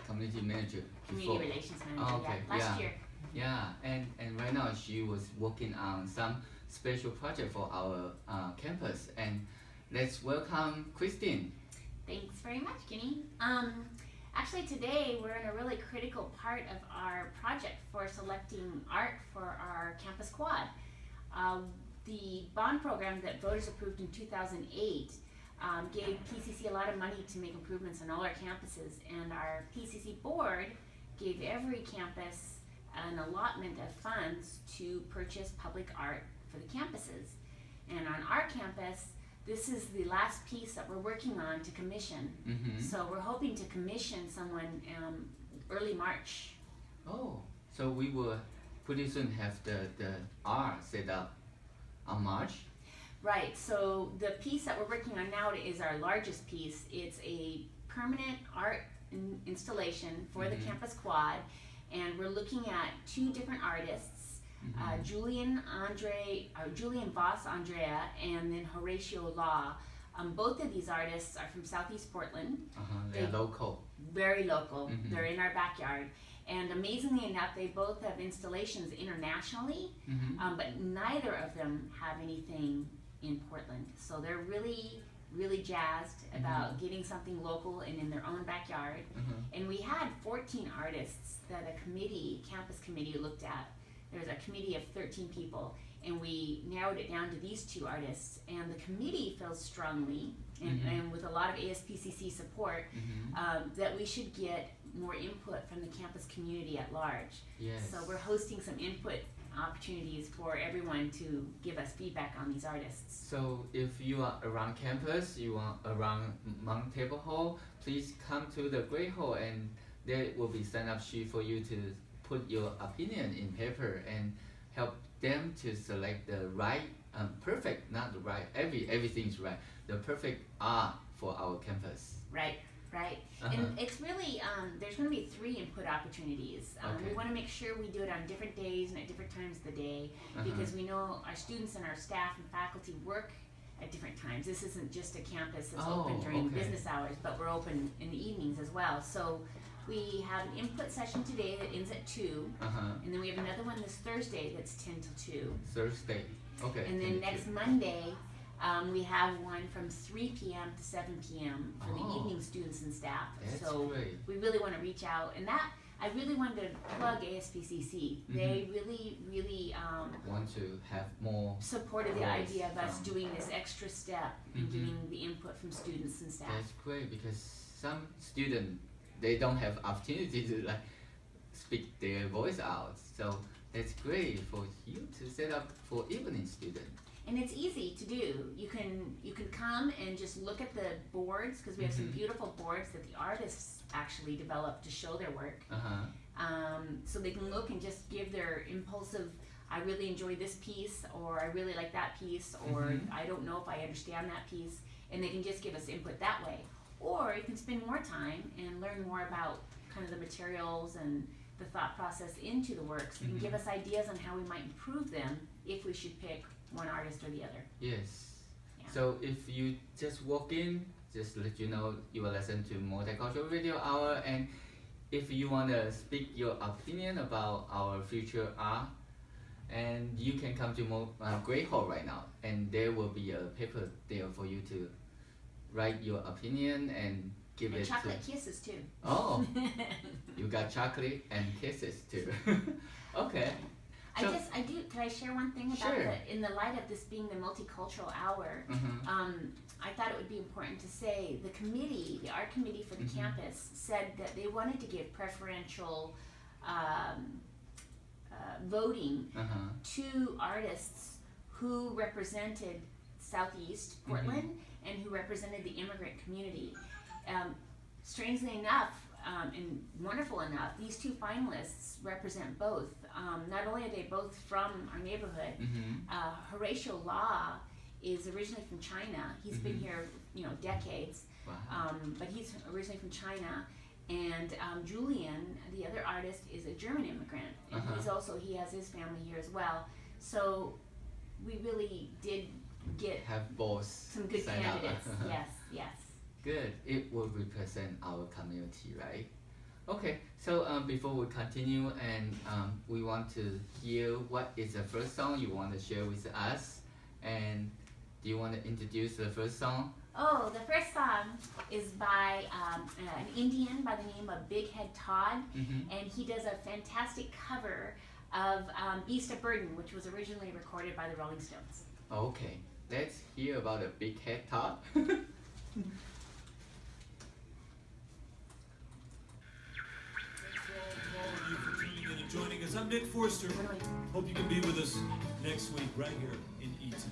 Speaker 1: community manager before.
Speaker 6: Community relations manager.
Speaker 1: Oh, okay,
Speaker 6: Yeah, last
Speaker 1: yeah.
Speaker 6: year.
Speaker 1: Yeah, and right now she was working on some special project for our campus. And let's welcome Christine.
Speaker 6: Thanks very much, Kenny. Actually, today we're in a really critical part of our project for selecting art for our campus quad. The bond program that voters approved in 2008 gave PCC a lot of money to make improvements on all our campuses, and our PCC board gave every campus an allotment of funds to purchase public art for the campuses. And on our campus, this is the last piece that we're working on to commission. So we're hoping to commission someone early March.
Speaker 1: Oh, so we will pretty soon have the art set up on March?
Speaker 6: Right, so the piece that we're working on now is our largest piece. It's a permanent art installation for the campus quad, and we're looking at two different artists, Julian Voss Andrea and then Horatio Law. Both of these artists are from Southeast Portland.
Speaker 1: They're local.
Speaker 6: Very local. They're in our backyard. And amazingly enough, they both have installations internationally, but neither of them have anything in Portland. So they're really jazzed about getting something local and in their own backyard. And we had 14 artists that a campus committee looked at. There's a committee of 13 people, and we narrowed it down to these two artists. And the committee feels strongly, and with a lot of ASPCC support, that we should get more input from the campus community at large.
Speaker 1: Yes.
Speaker 6: So we're hosting some input opportunities for everyone to give us feedback on these artists.
Speaker 1: So if you are around campus, you are around Mount Table Hall, please come to the Great Hall, and there will be sign-up sheet for you to put your opinion in paper and help them to select the right, perfect, not the right, everything's right, the perfect art for our campus.
Speaker 6: Right. And it's really, there's going to be 3 input opportunities. We want to make sure we do it on different days and at different times of the day, because we know our students and our staff and faculty work at different times. This isn't just a campus that's open during business hours, but we're open in the evenings as well. So we have an input session today that ends at 2, and then we have another one this Thursday that's 10 till 2.
Speaker 1: Thursday, okay.
Speaker 6: And then next Monday, we have one from 3 p.m. to 7 p.m. for the evening students and staff.
Speaker 1: That's
Speaker 6: so
Speaker 1: great.
Speaker 6: We really want to reach out, and that I really wanted to plug ASPCC. They really
Speaker 1: want to have more
Speaker 6: supported the idea of us doing this extra step and getting the input from students and staff.
Speaker 1: That's great, because some students, they don't have opportunity to like speak their voice out. So that's great for you to set up for evening students.
Speaker 6: And it's easy to do. You can come and just look at the boards, because we have some beautiful boards that the artists actually developed to show their work. So they can look and just give their impulsive, I really enjoy this piece, or I really like that piece, or I don't know if I understand that piece, and they can just give us input that way. Or you can spend more time and learn more about kind of the materials and the thought process into the works, and give us ideas on how we might improve them if we should pick one artist or the other.
Speaker 1: Yes.
Speaker 6: Yeah.
Speaker 1: So if you just walk in, just let you know you will listen to Multicultural Radio Hour, and if you want to speak your opinion about our future art, and you can come to Great Hall right now, and there will be a paper there for you to write your opinion and give
Speaker 6: And
Speaker 1: it
Speaker 6: chocolate
Speaker 1: to...
Speaker 6: kisses too.
Speaker 1: Oh, you got chocolate and kisses too. Okay.
Speaker 6: Can I share one thing about
Speaker 1: Sure.
Speaker 6: in the light of this being the multicultural hour, I thought it would be important to say the committee, the art committee for the campus, said that they wanted to give preferential voting to artists who represented Southeast Portland and who represented the immigrant community. Strangely enough, and wonderful enough, these two finalists represent both. Not only are they both from our neighborhood, Horatio Law is originally from China. He's been here, decades, but he's originally from China. And Julian, the other artist, is a German immigrant, and he has his family here as well. So we really did
Speaker 1: have both
Speaker 6: some good
Speaker 1: sign up.
Speaker 6: candidates. Yes.
Speaker 1: Good. It will represent our community, right? Okay. So before we continue, and we want to hear what is the first song you want to share with us, and do you want to introduce the first song?
Speaker 6: Oh, the first song is by an Indian by the name of Big Head Todd, and he does a fantastic cover of Beast of Burden, which was originally recorded by the Rolling Stones.
Speaker 1: Okay, let's hear about the Big Head Todd.
Speaker 7: Joining us. I'm Nick Forster. Hope you can be with us next week right here in Eaton.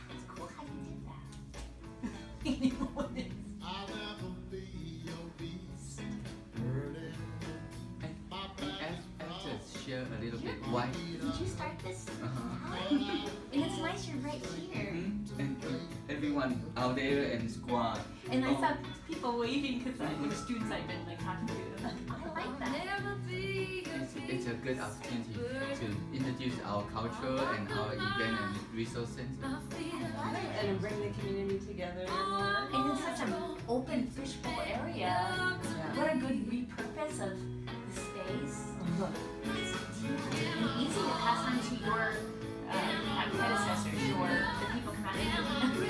Speaker 6: That's cool how you did that.
Speaker 1: And share a little bit why.
Speaker 6: Did you start this?
Speaker 1: Uh-huh.
Speaker 6: And it's nice you're right here.
Speaker 1: And everyone out there and squad.
Speaker 6: And I saw people waving because the students I've been like talking to. I like that.
Speaker 1: It's a good opportunity to introduce our culture and our event and resource center.
Speaker 2: And bring the community together.
Speaker 6: And it's such an open fishbowl area. What a good repurpose of the space. It's easy to pass on to your predecessors, the people coming after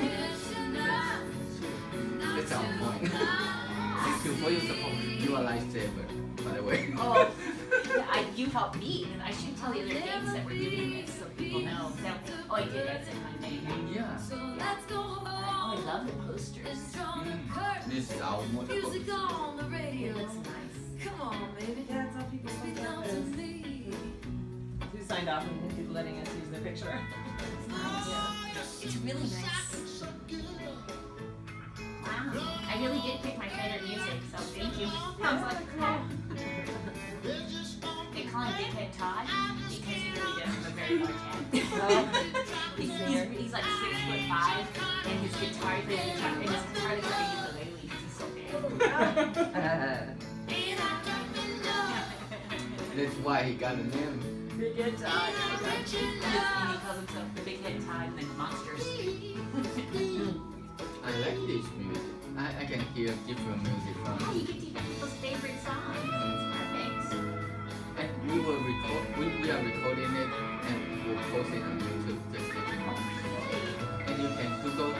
Speaker 1: That's our point. Thank you for your support. You are lifesaver, by the way.
Speaker 6: Oh, yeah, you helped me. And I should tell the other dates that we're doing this so people know. Oh, I did. It's in Monday.
Speaker 1: Yeah.
Speaker 6: Oh, I love the posters.
Speaker 1: This is our multicultural.
Speaker 6: It looks nice.
Speaker 2: Yeah, it's all people from campus who signed off and letting us use their picture.
Speaker 6: It's nice.
Speaker 2: Yeah.
Speaker 6: It's really nice. Wow. I really did pick my favorite music, so thank you. I was like, crap. They call him Big Head Todd because he really does have a very large head. He's like 6'5", and his guitar, he plays guitar, and his guitar is like a ukulele. He's so big.
Speaker 1: That's why he got a name.
Speaker 6: Big Head Todd. And he calls himself the Big Head Todd and the Monsters.
Speaker 1: I like this music. I can hear different music from
Speaker 6: You get different people's favorite songs. It's perfect.
Speaker 1: and we are recording it and we'll post it on YouTube just let you know. And you can Google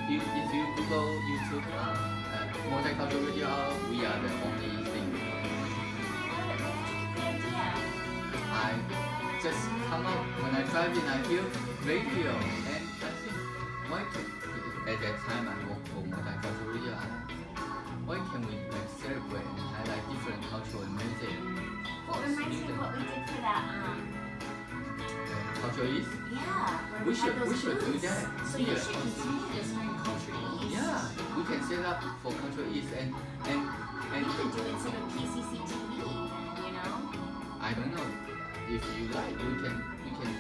Speaker 1: if you Google YouTube Multicultural Radio Hour, we are the only thing. I just come up when I drive in, I hear radio, and I think why at that time I work for Multicultural Radio Hour. Why can we like celebrate and highlight different cultural music?
Speaker 6: Well, it reminds me of what we did for that,
Speaker 1: Culture East?
Speaker 6: yeah. where
Speaker 1: We
Speaker 6: had
Speaker 1: should
Speaker 6: those
Speaker 1: do
Speaker 6: booths.
Speaker 1: that.
Speaker 6: So you
Speaker 1: Yeah.
Speaker 6: should continue this during Culture East.
Speaker 1: Yeah, we can set up for Culture East and
Speaker 6: You could do it sort of PCC TV, you know?
Speaker 1: I don't know if you like we can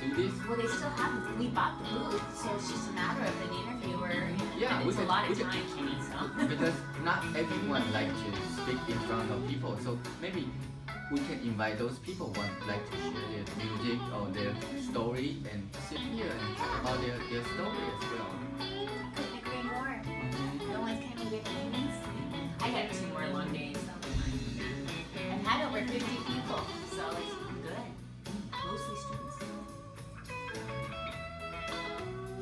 Speaker 1: do this.
Speaker 6: Well, they still have, we bought the booth, so it's just a matter of an interviewer.
Speaker 1: Yeah,
Speaker 6: and
Speaker 1: we
Speaker 6: it's a
Speaker 1: can-
Speaker 6: lot of
Speaker 1: we can-
Speaker 6: time, Kenny, so.
Speaker 1: Because not everyone like to speak in front of people, so maybe we can invite those people who like to share their music or their story and sit here and talk about their story as well.
Speaker 6: Couldn't agree more. No one's coming with meetings. I got 2 more long days, so. I've had over 50 people, so it's good. Mostly students.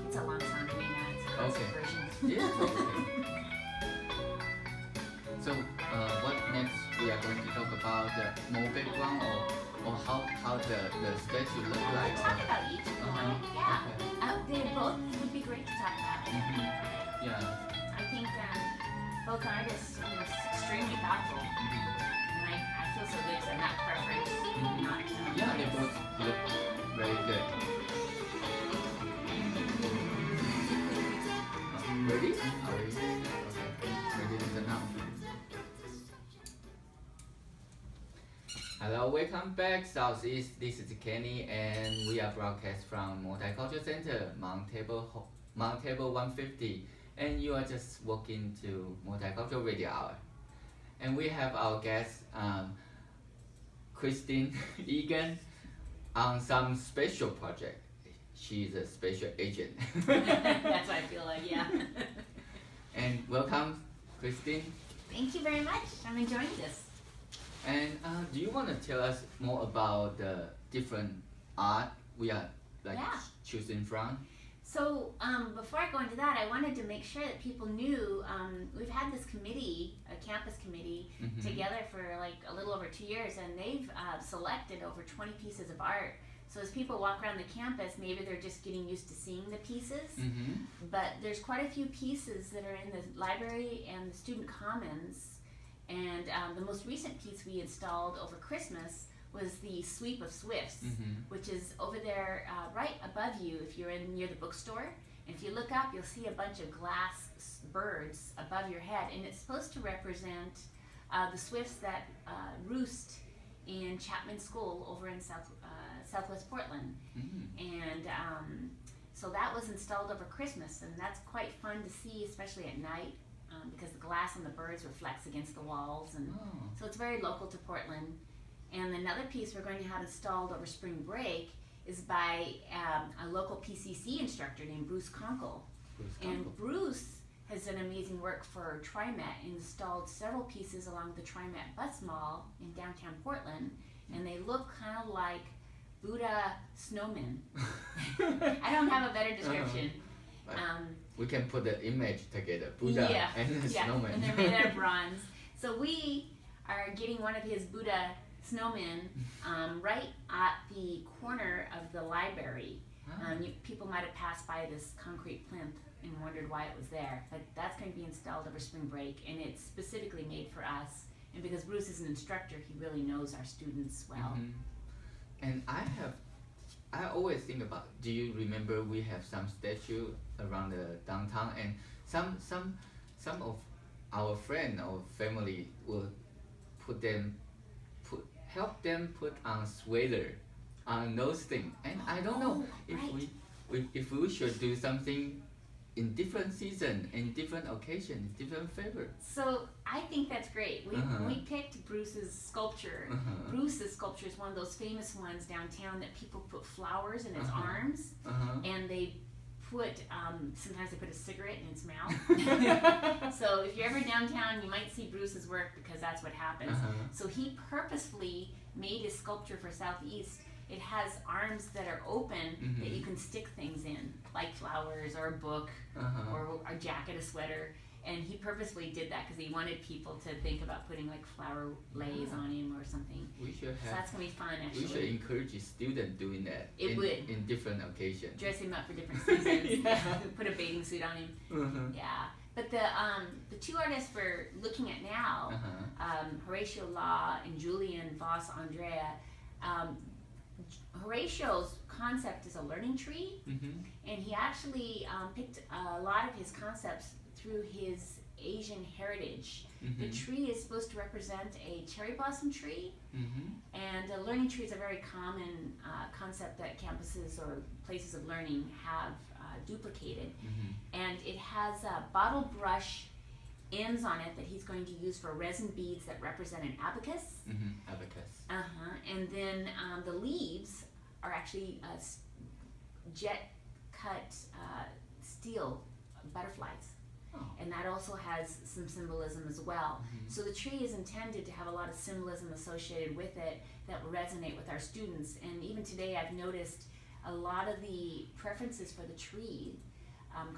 Speaker 6: It's a long song doing that. It's a concert
Speaker 1: Okay.
Speaker 6: version.
Speaker 1: Yeah, okay. So what next we are going to talk about the more background or how the statue look like.
Speaker 6: We'll talk about each if you want. Yeah.
Speaker 1: Okay.
Speaker 6: They both would be great to talk about.
Speaker 1: Yeah.
Speaker 6: I think both artists are extremely thoughtful. And I feel so good to not preference, not
Speaker 1: Yeah, they both look very good. Ready? Are we ready to now? Hello, welcome back Southeast. This is Kenny and we are broadcast from Multicultural Center, Mount Table 150. And you are just walking to Multicultural Radio Hour. And we have our guest, Christine Egan, on some special project. She's a special agent.
Speaker 6: That's what I feel like, yeah.
Speaker 1: And welcome, Christine.
Speaker 6: Thank you very much. I'm enjoying this.
Speaker 1: And do you want to tell us more about the different art we are like
Speaker 6: Yeah.
Speaker 1: choosing from?
Speaker 6: So before I go into that, I wanted to make sure that people knew we've had this committee, a campus committee, together for like a little over 2 years, and they've selected over 20 pieces of art. So as people walk around the campus, maybe they're just getting used to seeing the pieces, but there's quite a few pieces that are in the library and the student commons. And the most recent piece we installed over Christmas was the Sweep of Swifts, which is over there right above you if you're near the bookstore. And if you look up, you'll see a bunch of glass birds above your head, and it's supposed to represent the swifts that roost in Chapman School over in Southwest Portland. And so that was installed over Christmas, and that's quite fun to see, especially at night, because the glass on the birds reflects against the walls, and so it's very local to Portland. And another piece we're going to have installed over spring break is by a local PCC instructor named Bruce Conkle. And Bruce has done amazing work for TriMet, installed several pieces along the TriMet bus mall in downtown Portland, and they look kind of like Buddha snowmen. I don't have a better description.
Speaker 1: We can put the image together, Buddha and the snowman.
Speaker 6: And they're made out of bronze. So we are getting one of his Buddha snowmen right at the corner of the library. People might have passed by this concrete plinth and wondered why it was there, but that's going to be installed over spring break, and it's specifically made for us. And because Bruce is an instructor, he really knows our students well.
Speaker 1: And I always think about, do you remember we have some statue around the downtown, and some of our friend or family will help them put on sweater on those things, and I don't know if we should do something in different season, in different occasion, different flavor.
Speaker 6: So I think that's great. We picked Bruce's sculpture. Bruce's sculpture is one of those famous ones downtown that people put flowers in its arms, and they put, sometimes they put a cigarette in its mouth. So if you're ever downtown, you might see Bruce's work because that's what happens. So he purposefully made a sculpture for Southeast. It has arms that are open that you can stick things in, like flowers or a book or a jacket, a sweater. And he purposely did that because he wanted people to think about putting like flower lays on him or something.
Speaker 1: We should have.
Speaker 6: So that's gonna be fun, actually.
Speaker 1: We should encourage students doing that. In different occasions.
Speaker 6: Dress him up for different seasons. Put a bathing suit on him. Yeah. But the two artists we're looking at now, Horatio Law and Julian Voss Andrea. Horatio's concept is a learning tree, and he actually picked a lot of his concepts through his Asian heritage. The tree is supposed to represent a cherry blossom tree, and a learning tree is a very common concept that campuses or places of learning have duplicated. And it has bottle brush ends on it that he's going to use for resin beads that represent an abacus.
Speaker 1: Abacus.
Speaker 6: And then the leaves are actually jet cut steel butterflies. And that also has some symbolism as well. So the tree is intended to have a lot of symbolism associated with it that will resonate with our students. And even today I've noticed a lot of the preferences for the tree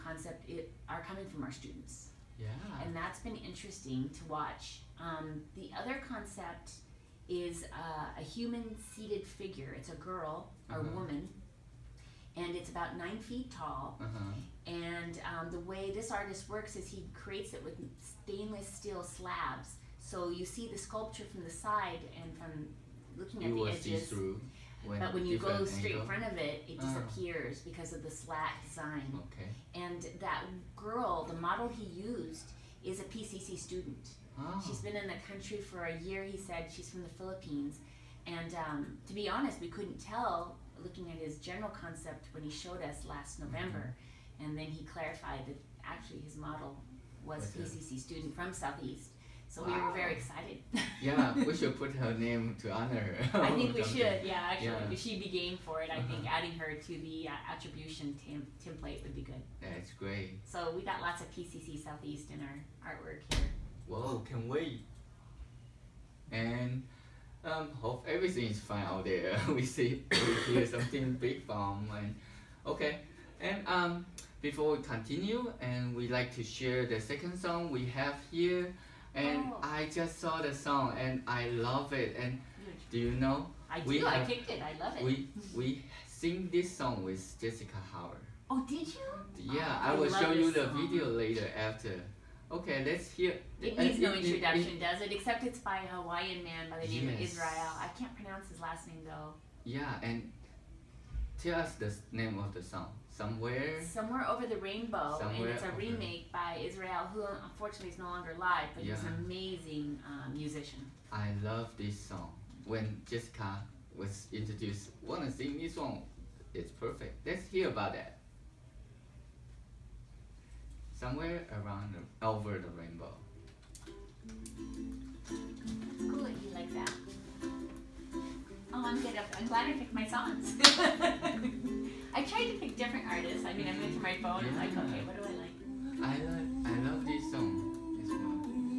Speaker 6: concept are coming from our students. And that's been interesting to watch. The other concept is a human seated figure. It's a girl or woman, and it's about 9 feet tall. And the way this artist works is he creates it with stainless steel slabs. So you see the sculpture from the side and from looking at the edges. But when you go straight in front of it, it disappears because of the slat design. And that girl, the model he used, is a PCC student. She's been in the country for a year, he said. She's from the Philippines. And to be honest, we couldn't tell looking at his general concept when he showed us last November. And then he clarified that actually his model was a PCC student from Southeast. So we were very excited.
Speaker 1: Yeah, we should put her name to honor her.
Speaker 6: I think we should, actually. She'd be game for it. I think adding her to the attribution template would be good.
Speaker 1: That's great.
Speaker 6: So we got lots of PCC Southeast in our artwork here.
Speaker 1: Whoa, can't wait. And hope everything is fine out there. we hear something big from, and okay. And before we continue, and we like to share the second song we have here. And I just saw the song and I love it. And do you know?
Speaker 6: I do. I picked it. I love it.
Speaker 1: We sing this song with Jessica Howard.
Speaker 6: Oh, did you?
Speaker 1: Yeah, I will show you the video later after. Okay, let's hear.
Speaker 6: It needs no introduction, does it? Except it's by a Hawaiian man by the name of Israel. I can't pronounce his last name though.
Speaker 1: Yeah, and tell us the name of the song. Somewhere
Speaker 6: Over the Rainbow,
Speaker 1: Somewhere
Speaker 6: and it's a
Speaker 1: Over-
Speaker 6: remake by Israel, who unfortunately is no longer alive, but he's an amazing musician.
Speaker 1: I love this song. When Jessica was introduced, wanna sing this song? It's perfect. Let's hear about that. Somewhere around over the rainbow.
Speaker 6: Cool that you like that. Oh, I'm good. I'm glad I picked my songs. I tried to pick different artists. I mean, I went to my phone and like, okay, what do I like?
Speaker 1: I love this song as well.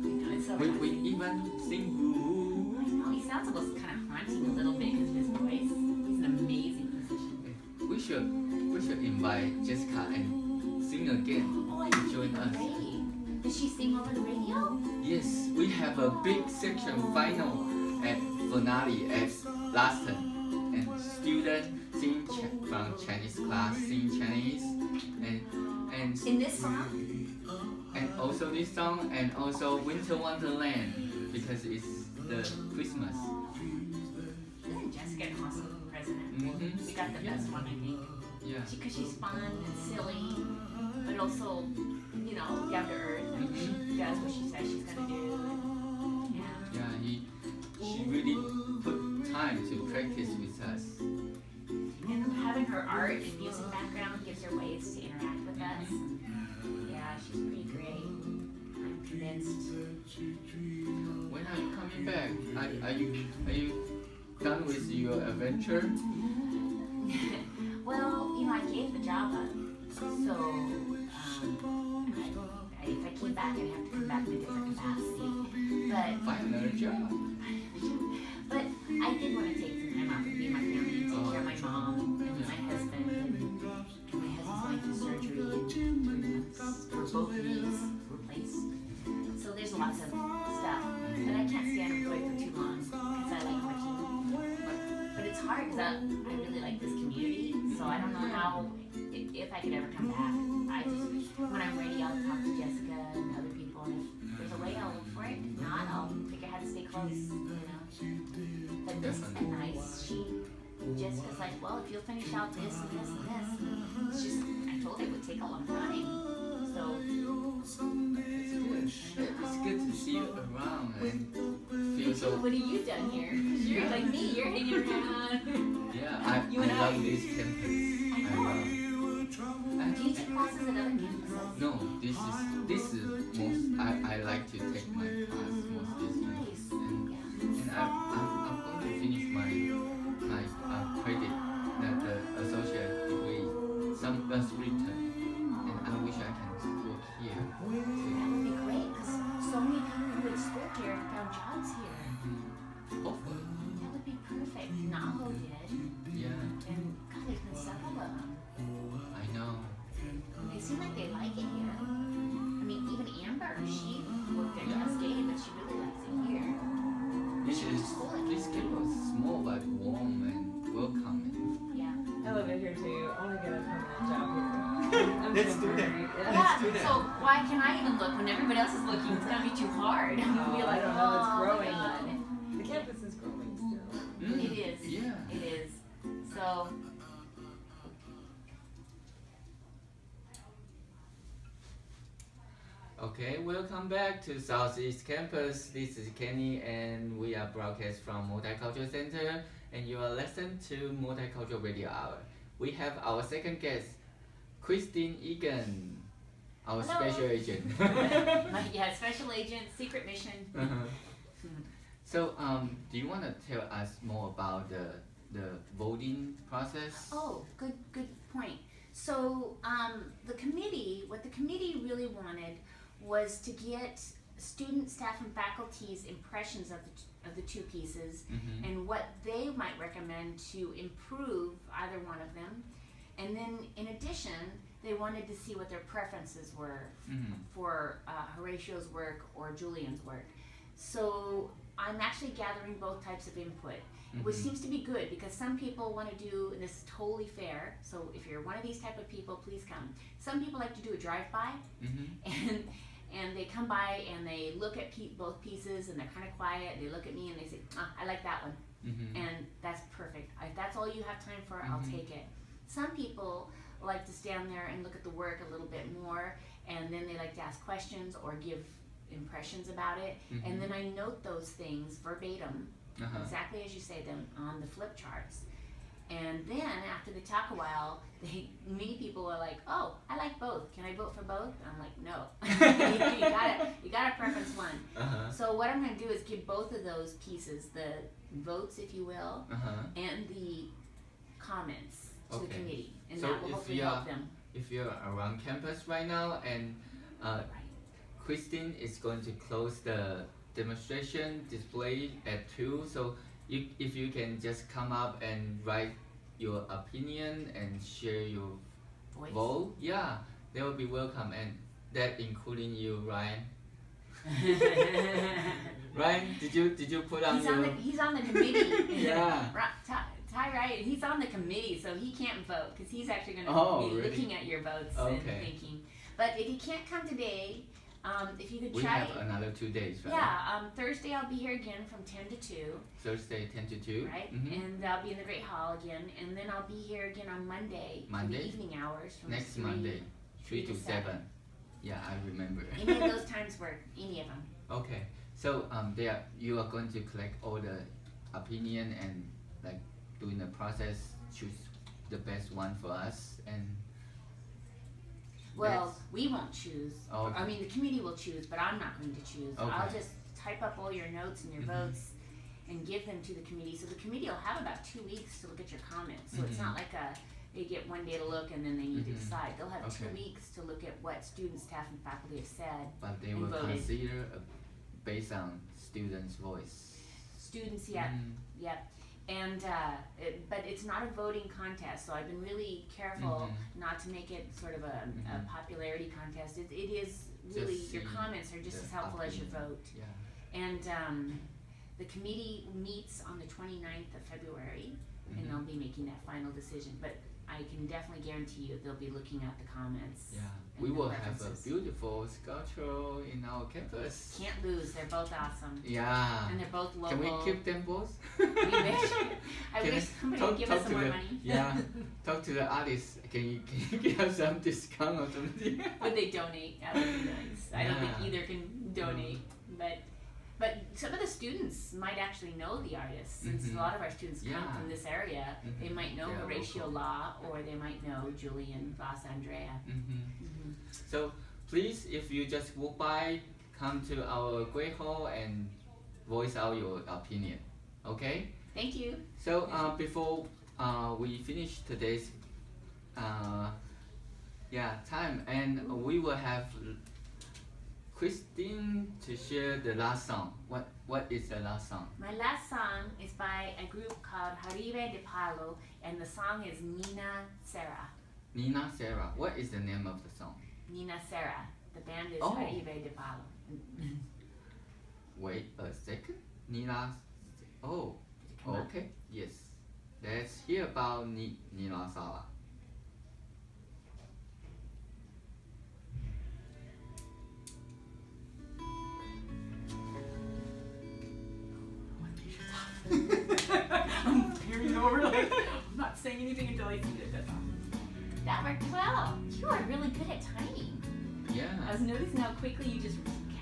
Speaker 6: You know, it's so
Speaker 1: We even sing Boo.
Speaker 6: I know, he sounds almost kind of haunting a little bit because of his voice. He's an amazing musician.
Speaker 1: We should invite Jessica and sing again.
Speaker 6: Oh, I
Speaker 1: Join us.
Speaker 6: great. Does she sing over the radio?
Speaker 1: Yes, we have a big section final at finale at last term. And students sing from Chinese class sing Chinese and
Speaker 6: In this song?
Speaker 1: and also this song and also Winter Wonderland because it's the Christmas.
Speaker 6: Isn't Jessica an awesome president?
Speaker 1: Mm-hmm.
Speaker 6: We got the best one, I think.
Speaker 1: Yeah.
Speaker 6: Because she's fun and silly, but also, you know, down to earth. And she does what she says she's gonna do. Yeah.
Speaker 1: Yeah, she really put time to practice with us.
Speaker 6: And having her art and music background gives her ways to interact with us. Yeah, she's pretty great. I'm convinced.
Speaker 1: When are you coming back? Are you done with your adventure?
Speaker 6: Well, you know, I gave the job up. So, if I came back, I'd have to come back in a different capacity. But
Speaker 1: Find another job.
Speaker 6: But I did want to take some time off and be with my family and take care of my mom and my husband. And my husband's going through surgery in 3 months for both knees replaced. So there's lots of stuff. But I can't stay unemployed for too long because I like working. But it's hard because I really like this community. So I don't know how, if I could ever come back. When I'm ready, I'll talk to Jessica and other people. And if there's a way, I'll look for it. If not, I'll figure out how to stay close, you know. But this has been nice. Jessica's like, well, if you'll finish out this and this and this. It's just, I told her it would take a long time. So,
Speaker 1: It's good to see you around and feel so.
Speaker 6: what have you done here? 'Cause you're like me, you're hanging around.
Speaker 1: Yeah, I
Speaker 6: You and I.
Speaker 1: love this campus. I love.
Speaker 6: Do you take classes at other campuses?
Speaker 1: No, this is most. I like to take my class most this year.
Speaker 6: Nice.
Speaker 1: And
Speaker 6: Yeah.
Speaker 1: I'm going to finish my credit, the associate degree, some written, and I wish I can work here.
Speaker 6: That would be great because so many people who went to school here and found jobs here.
Speaker 1: Hopefully,
Speaker 6: That would be perfect. Naho did.
Speaker 1: yeah,
Speaker 6: And God, there's been several of them.
Speaker 1: I know.
Speaker 6: And they seem like they like it here. I mean, even Amber, she worked at Cascade, but she really likes it here.
Speaker 1: This campus is small but warm and welcoming.
Speaker 6: Yeah.
Speaker 2: I love it here too. I want to get a permanent job here. I'm
Speaker 3: Let's
Speaker 2: so
Speaker 3: do that.
Speaker 2: worried.
Speaker 3: Let's do that.
Speaker 6: So why can I even look when everybody else is looking? It's gonna be too hard. I'm gonna be
Speaker 2: Oh,
Speaker 6: like,
Speaker 2: I don't know, it's
Speaker 6: oh
Speaker 2: growing.
Speaker 6: my God.
Speaker 2: The campus is growing still.
Speaker 6: It is.
Speaker 1: Yeah.
Speaker 6: It is. So.
Speaker 1: Okay, welcome back to Southeast Campus. This is Kenny, and we are broadcast from Multicultural Center, and you are listening to Multicultural Radio Hour. We have our second guest, Christine Egan, our
Speaker 6: Hello.
Speaker 1: special agent.
Speaker 6: Yeah, special agent, secret mission.
Speaker 1: So, do you want to tell us more about the voting process?
Speaker 6: Oh, good point. So, what the committee really wanted was to get student, staff, and faculty's impressions of the two pieces
Speaker 1: Mhm.
Speaker 6: and what they might recommend to improve either one of them. And then, in addition, they wanted to see what their preferences were
Speaker 1: Mhm.
Speaker 6: for Horatio's work or Julian's work. So I'm actually gathering both types of input, which
Speaker 1: Mhm.
Speaker 6: seems to be good because some people want to do, and this is totally fair, so if you're one of these type of people, please come. Some people like to do a drive-by,
Speaker 1: Mhm.
Speaker 6: and they come by and they look at both pieces and they're kind of quiet. They look at me and they say, I like that one. And that's perfect. If that's all you have time for, I'll take it. Some people like to stand there and look at the work a little bit more, and then they like to ask questions or give impressions about it, and then I note those things verbatim, exactly as you say them, on the flip charts. And then after they talk a while, many people are like, oh, I like both. Can I vote for both? I'm like, no. you gotta preference one. So what I'm gonna do is give both of those pieces, the votes, if you will, and the comments to the committee, and
Speaker 1: so
Speaker 6: that will hopefully help them.
Speaker 1: If you're around campus right now and Christine is going to close the demonstration display at 2, so if you can just come up and write your opinion and share your vote, yeah, they will be welcome, and that including you, Ryan. Ryan, did you put on
Speaker 6: He's on the committee.
Speaker 1: Yeah.
Speaker 6: Ty Ryan, he's on the committee, so he can't vote because he's actually going to be
Speaker 1: really?
Speaker 6: looking at your votes and thinking. But if he can't come today, if you could try.
Speaker 1: We have another 2 days, right?
Speaker 6: Yeah, Thursday I'll be here again from 10 to 2.
Speaker 1: Thursday 10 to 2.
Speaker 6: Right, and I'll be in the Great Hall again, and then I'll be here again on Monday for the evening hours from
Speaker 1: next
Speaker 6: 3
Speaker 1: Monday, 3 to 7.
Speaker 6: 7.
Speaker 1: Yeah, I remember.
Speaker 6: Any of those times work, any of them.
Speaker 1: Okay, so you are going to collect all the opinion and like during the process choose the best one for us, and
Speaker 6: well, we won't choose.
Speaker 1: Okay.
Speaker 6: I mean, the committee will choose, but I'm not going to choose.
Speaker 1: Okay.
Speaker 6: I'll just type up all your notes and your votes and give them to the committee. So the committee will have about 2 weeks to look at your comments. So it's not like they get 1 day to look and then they need to decide. They'll have 2 weeks to look at what students, staff, and faculty have said.
Speaker 1: But they
Speaker 6: and
Speaker 1: will
Speaker 6: voted.
Speaker 1: consider based on students' voice.
Speaker 6: Students, yep. And but it's not a voting contest, so I've been really careful not to make it sort of a popularity contest. It is really, your comments are just as helpful as your vote.
Speaker 1: Yeah.
Speaker 6: And the committee meets on the 29th of February, and they'll be making that final decision. But I can definitely guarantee you they'll be looking at the comments.
Speaker 1: Yeah,
Speaker 6: and
Speaker 1: we
Speaker 6: the
Speaker 1: will
Speaker 6: references.
Speaker 1: have a beautiful sculpture in our campus.
Speaker 6: Can't lose. They're both awesome.
Speaker 1: Yeah.
Speaker 6: And they're both local.
Speaker 1: Can we keep them both?
Speaker 6: We wish. I wish somebody would give us some more money.
Speaker 1: Yeah. Talk to the artists. Can you give us some discount or something?
Speaker 6: Would they donate? That would be nice. I don't think either can donate, but some of the students might actually know the artists, since a lot of our students come from this area. They might know Horatio Law, or they might know Julian Voss Andrea.
Speaker 1: So please, if you just walk by, come to our Great Hall and voice out your opinion. Okay?
Speaker 6: Thank you.
Speaker 1: So before we finish today's time, and we will have Christine to share the last song. What is the last song?
Speaker 6: My last song is by a group called Haribe de Palo, and the song is Nina Serra.
Speaker 1: Nina Serra. What is the name of the song?
Speaker 6: Nina Serra. The band is
Speaker 1: Oh.
Speaker 6: Haribe de Palo.
Speaker 1: Wait a second. Nina. Oh. Okay. Yes. Let's hear about Nina Serra.
Speaker 6: I'm peering over like I'm not saying anything until I see it. That's awesome. That worked well. You are really good at timing.
Speaker 1: Yeah.
Speaker 6: I was noticing how quickly you just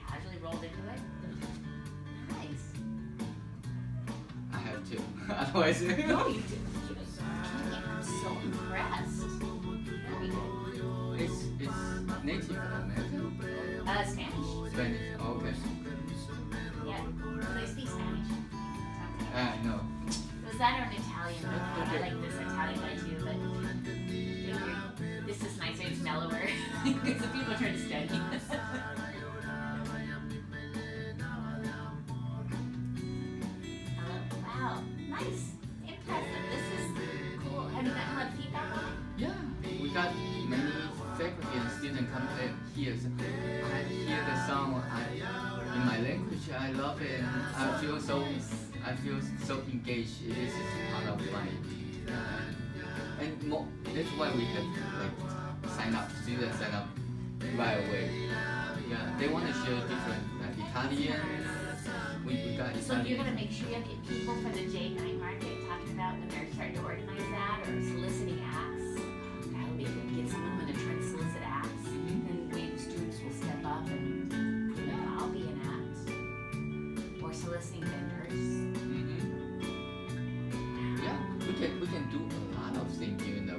Speaker 6: casually rolled into it. Nice.
Speaker 1: I have to. Otherwise.
Speaker 6: No, you do. I'm so impressed. Very good.
Speaker 1: It's Native American.
Speaker 6: Spanish.
Speaker 1: Spanish. Okay.
Speaker 6: Yeah. They speak Spanish.
Speaker 1: I know.
Speaker 6: Was that or an Italian? I like this Italian guy too, but figured this is nicer, it's mellower. Because the people are trying to study. Wow, nice. Impressive. This is cool. Have you gotten a lot of feedback on it?
Speaker 1: Yeah. We got many faculty and students come here. So I hear the song in my language. I love it. And I feel so engaged. This is part of my and that's why we have like students sign up right away. Yeah, they want to share different Italian. We got Italian.
Speaker 6: So you're gonna make sure you get people for the J9 market talking about when they're starting to organize that or soliciting acts. That'll be good. Get someone when they're trying to solicit acts, and maybe students will step up and I'll be an act or soliciting vendors.
Speaker 1: Yeah, we can do a lot of things during the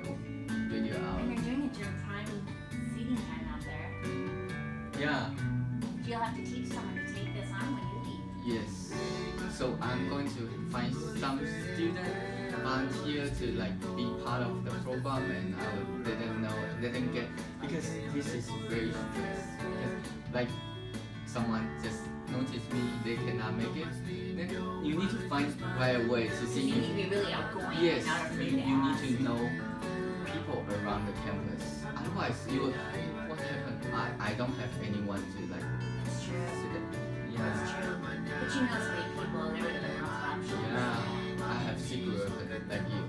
Speaker 1: video hour.
Speaker 6: And you're doing it during prime seating time out there.
Speaker 1: Yeah.
Speaker 6: You'll have to teach someone to take this on when you leave.
Speaker 1: Yes. So I'm going to find some students volunteer to like be part of the program, and I will let them know, let them get, because this is very stressful. Because like someone just noticed me, they cannot make it. Then you need to find right away to see
Speaker 6: You
Speaker 1: if
Speaker 6: need to be really outgoing
Speaker 1: yes,
Speaker 6: and not afraid to
Speaker 1: you need
Speaker 6: ask.
Speaker 1: to know people around the campus. Otherwise, you will, what happened? I don't have anyone to like.
Speaker 6: That's true.
Speaker 1: Yeah.
Speaker 6: That's true. But you know so many people, there would have been lots of options.
Speaker 1: Yeah. I have secret like you.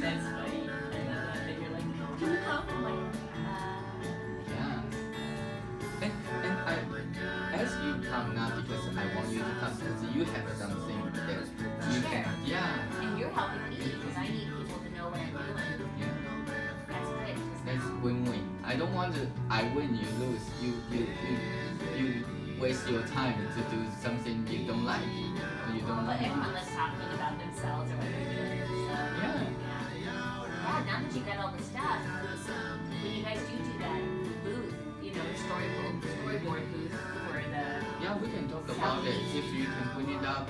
Speaker 6: That's funny. I love that. And you're like, can you come? I'm like,
Speaker 1: Yeah. And I ask you come not because I want you to come, because you have something that you can. Yeah.
Speaker 6: and you're helping me because I need people to know what I'm doing.
Speaker 1: Yeah.
Speaker 6: That's good. 'cause
Speaker 1: That's win-win. I don't want to. I win, you lose. You waste your time to do something you don't like or you don't
Speaker 6: But
Speaker 1: want.
Speaker 6: everyone was talking about themselves or what they're doing. So,
Speaker 1: Yeah.
Speaker 6: Yeah, now that you got all the stuff, when you guys do that booth, you know, the storyboard booth for the.
Speaker 1: Yeah, we can talk about it if you can put it up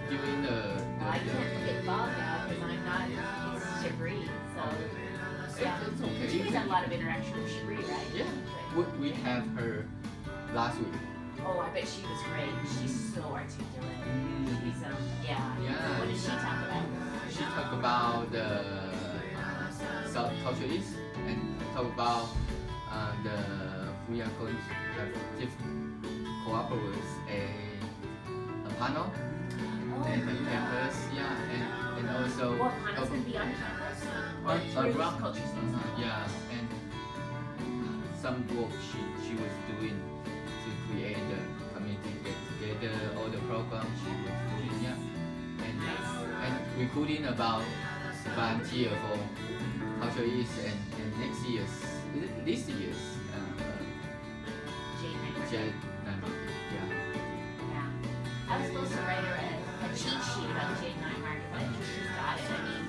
Speaker 1: during the.
Speaker 6: I can't get involved now because I'm not. It's Chabri, so. Yeah.
Speaker 1: It's okay.
Speaker 6: You guys have a lot of interaction with Chabri, right?
Speaker 1: Yeah. We have her last week.
Speaker 6: Oh, I bet she was great. She's so articulate. She's yeah.
Speaker 1: Yeah.
Speaker 6: What did she talk about?
Speaker 1: She talked about the South Culture East and talk about the we are going to have cooperate with a panel and the campus, yeah, and also
Speaker 6: What panel's gonna be on campus?
Speaker 1: around
Speaker 6: Culture Space.
Speaker 1: yeah, and some work she was doing to create the community get together, all the programs she was doing, yeah, and recruiting about volunteer for Culture East and this year's
Speaker 6: J9.
Speaker 1: yeah.
Speaker 6: Yeah. I was supposed to write her a cheat sheet about the J9 market, but I think she's got it. I mean,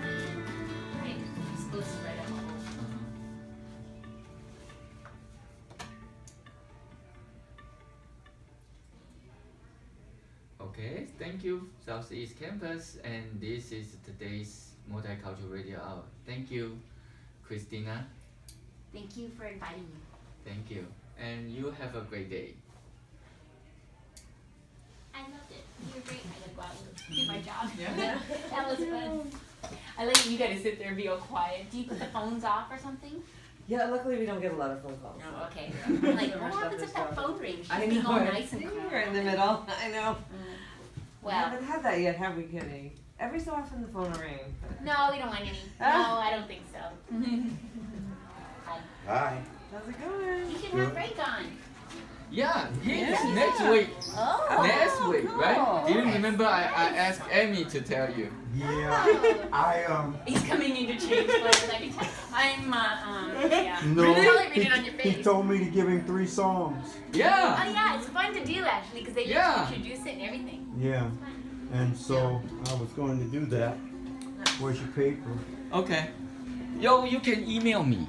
Speaker 6: right? I'm supposed to write a whole.
Speaker 1: Okay, thank you, Southeast Campus, and this is today's Multicultural Radio Hour. Thank you, Christina.
Speaker 6: Thank you for inviting me.
Speaker 1: Thank you, and you have a great day.
Speaker 6: I loved it. You were great. I got to go out and do my job.
Speaker 1: Yeah.
Speaker 6: That was fun. I like you guys to sit there and be all quiet. Do you put the phones off or something?
Speaker 2: Yeah, luckily we don't get a lot of phone calls.
Speaker 6: No, okay. I'm like,
Speaker 2: So
Speaker 6: what
Speaker 2: much
Speaker 6: happens
Speaker 2: stuff
Speaker 6: if that
Speaker 2: is
Speaker 6: phone rings?
Speaker 2: I
Speaker 6: She's being
Speaker 2: know.
Speaker 6: all nice and calm.
Speaker 2: We're in the middle. I know. We
Speaker 6: Well,
Speaker 2: haven't had that yet, have we, Kitty? Every so often the phone will ring.
Speaker 6: no, we don't want any. No, I don't think so.
Speaker 8: Hi.
Speaker 2: How's it going?
Speaker 6: You should have Frank on.
Speaker 1: Yeah, he's
Speaker 2: Yeah.
Speaker 1: next week.
Speaker 6: Oh.
Speaker 1: Next week, right? Do you
Speaker 6: cool.
Speaker 1: remember I asked Amy to tell you?
Speaker 8: Yeah.
Speaker 6: He's coming in to change clothes. I can tell. I'm, yeah.
Speaker 8: No.
Speaker 6: Really read it on your
Speaker 8: He
Speaker 6: face.
Speaker 8: told me to give him 3 songs.
Speaker 1: Yeah.
Speaker 6: Oh yeah, it's fun to do actually because they
Speaker 1: Yeah.
Speaker 6: introduce it and everything.
Speaker 8: Yeah. And so I was going to do that. Where's your paper?
Speaker 1: Okay. Yo, you can email me.